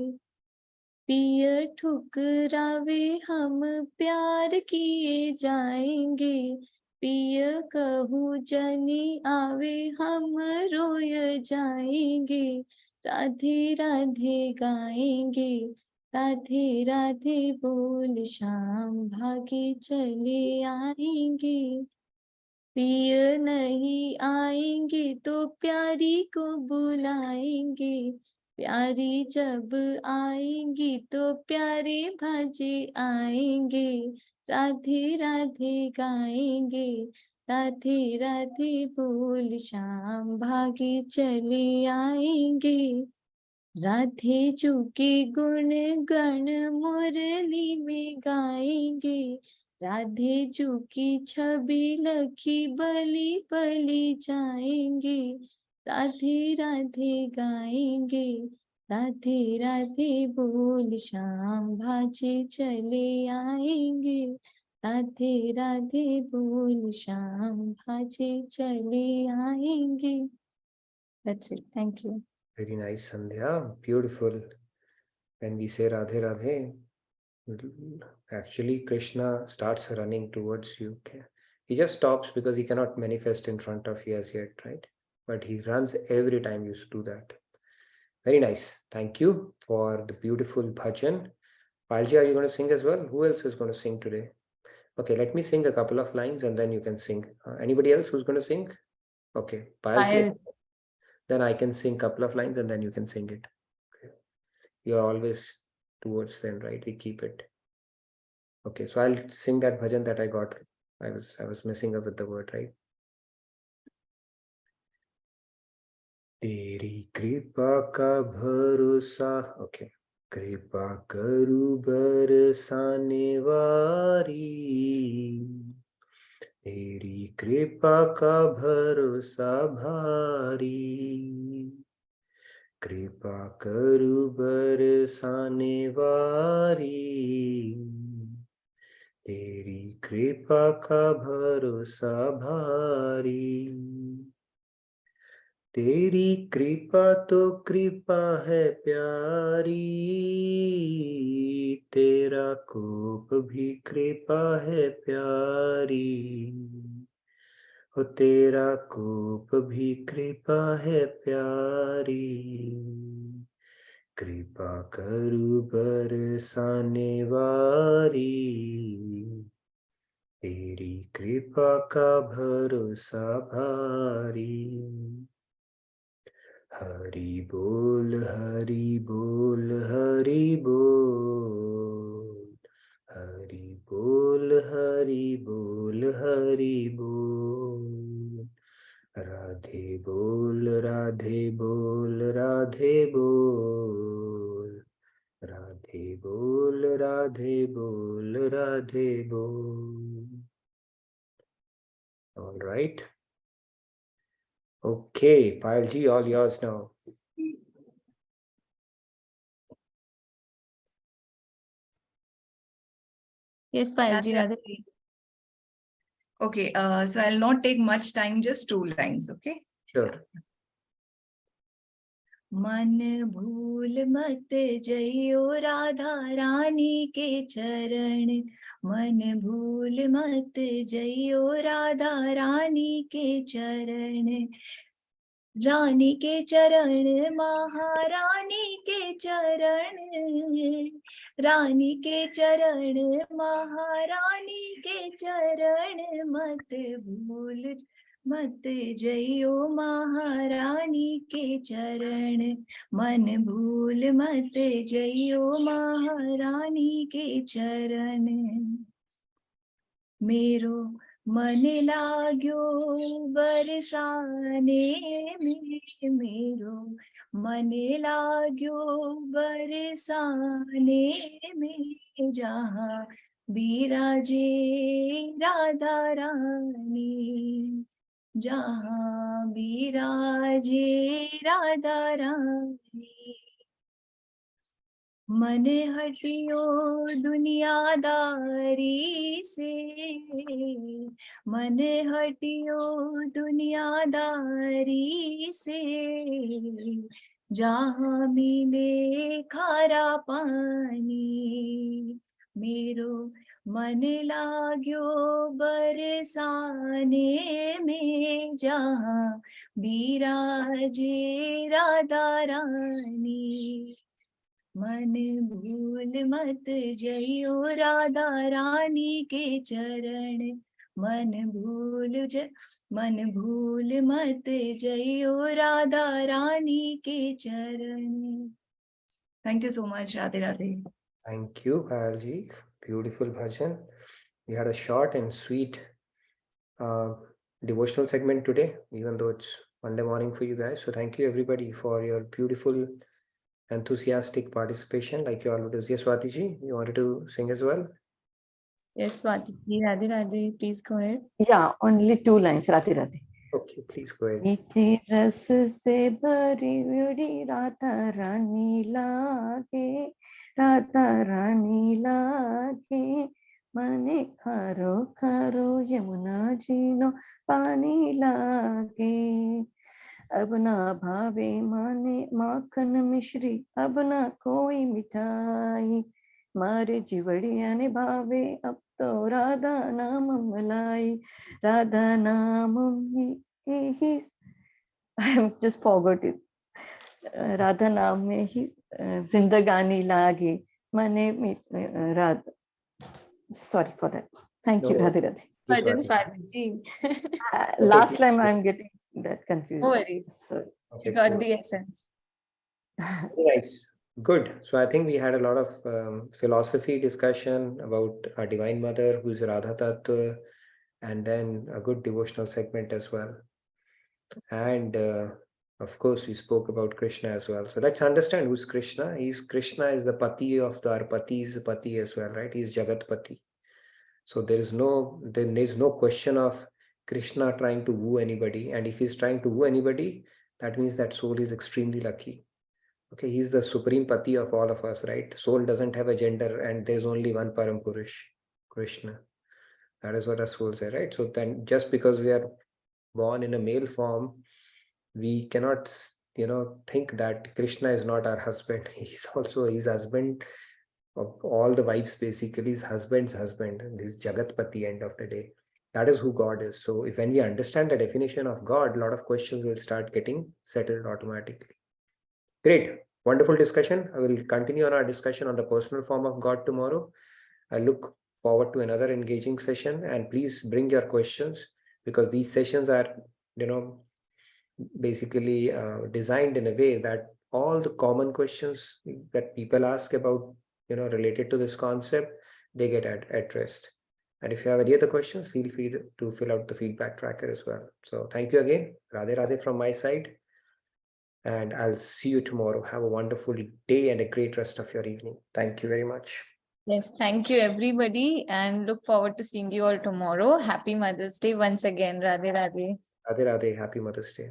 Speaker 1: पिय ठुकरावे हम प्यार किए जाएंगे, पिय कहूँ जनी आवे हम रोय जाएंगे, राधे राधे गाएंगे, राधे राधे बोल श्याम भागे चले आएंगे। पिय नहीं आएंगे तो प्यारी को बुलाएंगे, प्यारी जब आएंगी तो प्यारे भाजे आएंगे, राधे राधे गाएंगे, राधे राधे बोल श्याम भागे चले आएंगे। राधे जी के गुण गण मुरली में गाएंगे, राधे जी की छवि लखी बलि बलि जाएंगे, राधे राधे गाएंगे, राधे राधे बोल श्याम भाजे चले आएंगे, राधे राधे बोल श्याम भाजे चले आएंगे। That's it. Thank you.
Speaker 2: Very nice, Sandhya. Beautiful. When we say Radhe Radhe, actually Krishna starts running towards you. Okay? He just stops because he cannot manifest in front of you as yet, right? But he runs every time you do that. Very nice. Thank you for the beautiful bhajan. Palji, are you going to sing as well? Who else is going to sing today? Okay, let me sing a couple of lines and then you can sing. Anybody else who's going to sing? Okay, Palji. Then I can sing a couple of lines and then you can sing it. Okay. You are always towards them, right? We keep it. Okay, so I'll sing that bhajan that I got. I was messing up with the word, right? तेरी कृपा का भरोसा, okay. कृपा करू बरसाने वारी, तेरी कृपा का भरोसा भारी, कृपा करू बरसाने वारी, तेरी कृपा का भरोसा भारी, तेरी कृपा तो कृपा है प्यारी, तेरा कोप भी कृपा है प्यारी, हो तेरा कोप भी कृपा है प्यारी, कृपा करू बरसाने वारी, तेरी कृपा का भरोसा भारी। हरि बोल हरि बोल हरि बोल, हरि बोल हरि बोल हरि बोल, राधे बोल राधे बोल राधे बोल, राधे बोल राधे बोल राधे बोल. All right. Okay, Payalji, all yours now.
Speaker 1: Yes, Payalji, rather.
Speaker 18: Okay, so I'll not take much time, just 2 lines, okay?
Speaker 2: Sure.
Speaker 18: मन भूल मत जइयो राधा रानी के चरण, मन भूल मत जइयो राधा रानी के चरण, रानी के चरण महारानी के चरण, रानी के चरण महारानी के चरण, मत जइयो महारानी के चरण, मन भूल मत जइयो महारानी के चरण, मन लाग्यो बरसाने में मेरो, मन लाग्यो बरसाने में जहाँ बिराजे राधा रानी, जहाँ बिराजे राधा रानी। मन हटियो दुनियादारी से, मन हटियो दुनियादारी से, जहाँ मिले खारा पानी मेरो, मन लाग्यो बरसाने में जहाँ बिराजे राधा रानी। मन भूल मत जइयो राधा रानी के चरण, मन भूल मत जइयो राधा रानी के चरण। Thank you so much. Radhe Radhe.
Speaker 2: Thank you, Payalji. Beautiful bhajan. We had a short and sweet devotional segment today, even though it's Monday morning for you guys. So thank you everybody for your beautiful, enthusiastic participation. Like you all would do. Yes, Swati ji, you wanted to sing as well?
Speaker 1: Yes, Swati, Radhe Radhe, please go ahead.
Speaker 17: Yeah, only 2 lines, Radhe Radhe.
Speaker 2: Okay, please go ahead.
Speaker 17: मीठे रस से भरी हुई राधा रानी लागे, राधा रानी लागे, मने खारो खारो यमुना जीनो पानी लागे। अब ना भावे माने माखन मिश्री, अब ना कोई मिठाई, मारे जीवड़िया ने भावे अब तो राधा नाम मलाई, राधा नाम ही I just forgot it. Radha नाम में ही जिंदगानी लागे, मने Radha. Sorry for that. Thank you, Radhe Radhe.
Speaker 1: Bhajan Swati ji.
Speaker 17: Last time I'm getting that confused.
Speaker 1: No worries.
Speaker 17: Sorry.
Speaker 1: You got the essence.
Speaker 2: Nice. Good. So I think we had a lot of philosophy discussion about our Divine Mother, who's Radha Tattva, and then a good devotional segment as well. And of course, we spoke about Krishna as well. So let's understand who's Krishna. Krishna is the Pati of our Pati's Pati as well, right? He's Jagat Pati. So there is no question of Krishna trying to woo anybody. And if he's trying to woo anybody, that means that soul is extremely lucky. Okay, he's the supreme Pati of all of us, right? Soul doesn't have a gender, and there's only one Param Purush, Krishna. That is what our souls are, right? So then just because we are born in a male form, we cannot, think that Krishna is not our husband. He's also his husband of all the wives, basically his husband's husband, and his Jagatpati end of the day. That is who God is. So if when we understand the definition of God, a lot of questions will start getting settled automatically. Great, wonderful discussion. I will continue on our discussion on the personal form of God tomorrow. I look forward to another engaging session, and please bring your questions, because these sessions are, basically designed in a way that all the common questions that people ask about, related to this concept, they get addressed. And if you have any other questions, feel free to fill out the feedback tracker as well. So thank you again. Radhe Radhe from my side. And I'll see you tomorrow. Have a wonderful day and a great rest of your evening. Thank you very much.
Speaker 1: Yes, thank you everybody, and look forward to seeing you all tomorrow. Happy Mother's Day once again. Radhe Radhe.
Speaker 2: Radhe Radhe. Happy Mother's Day.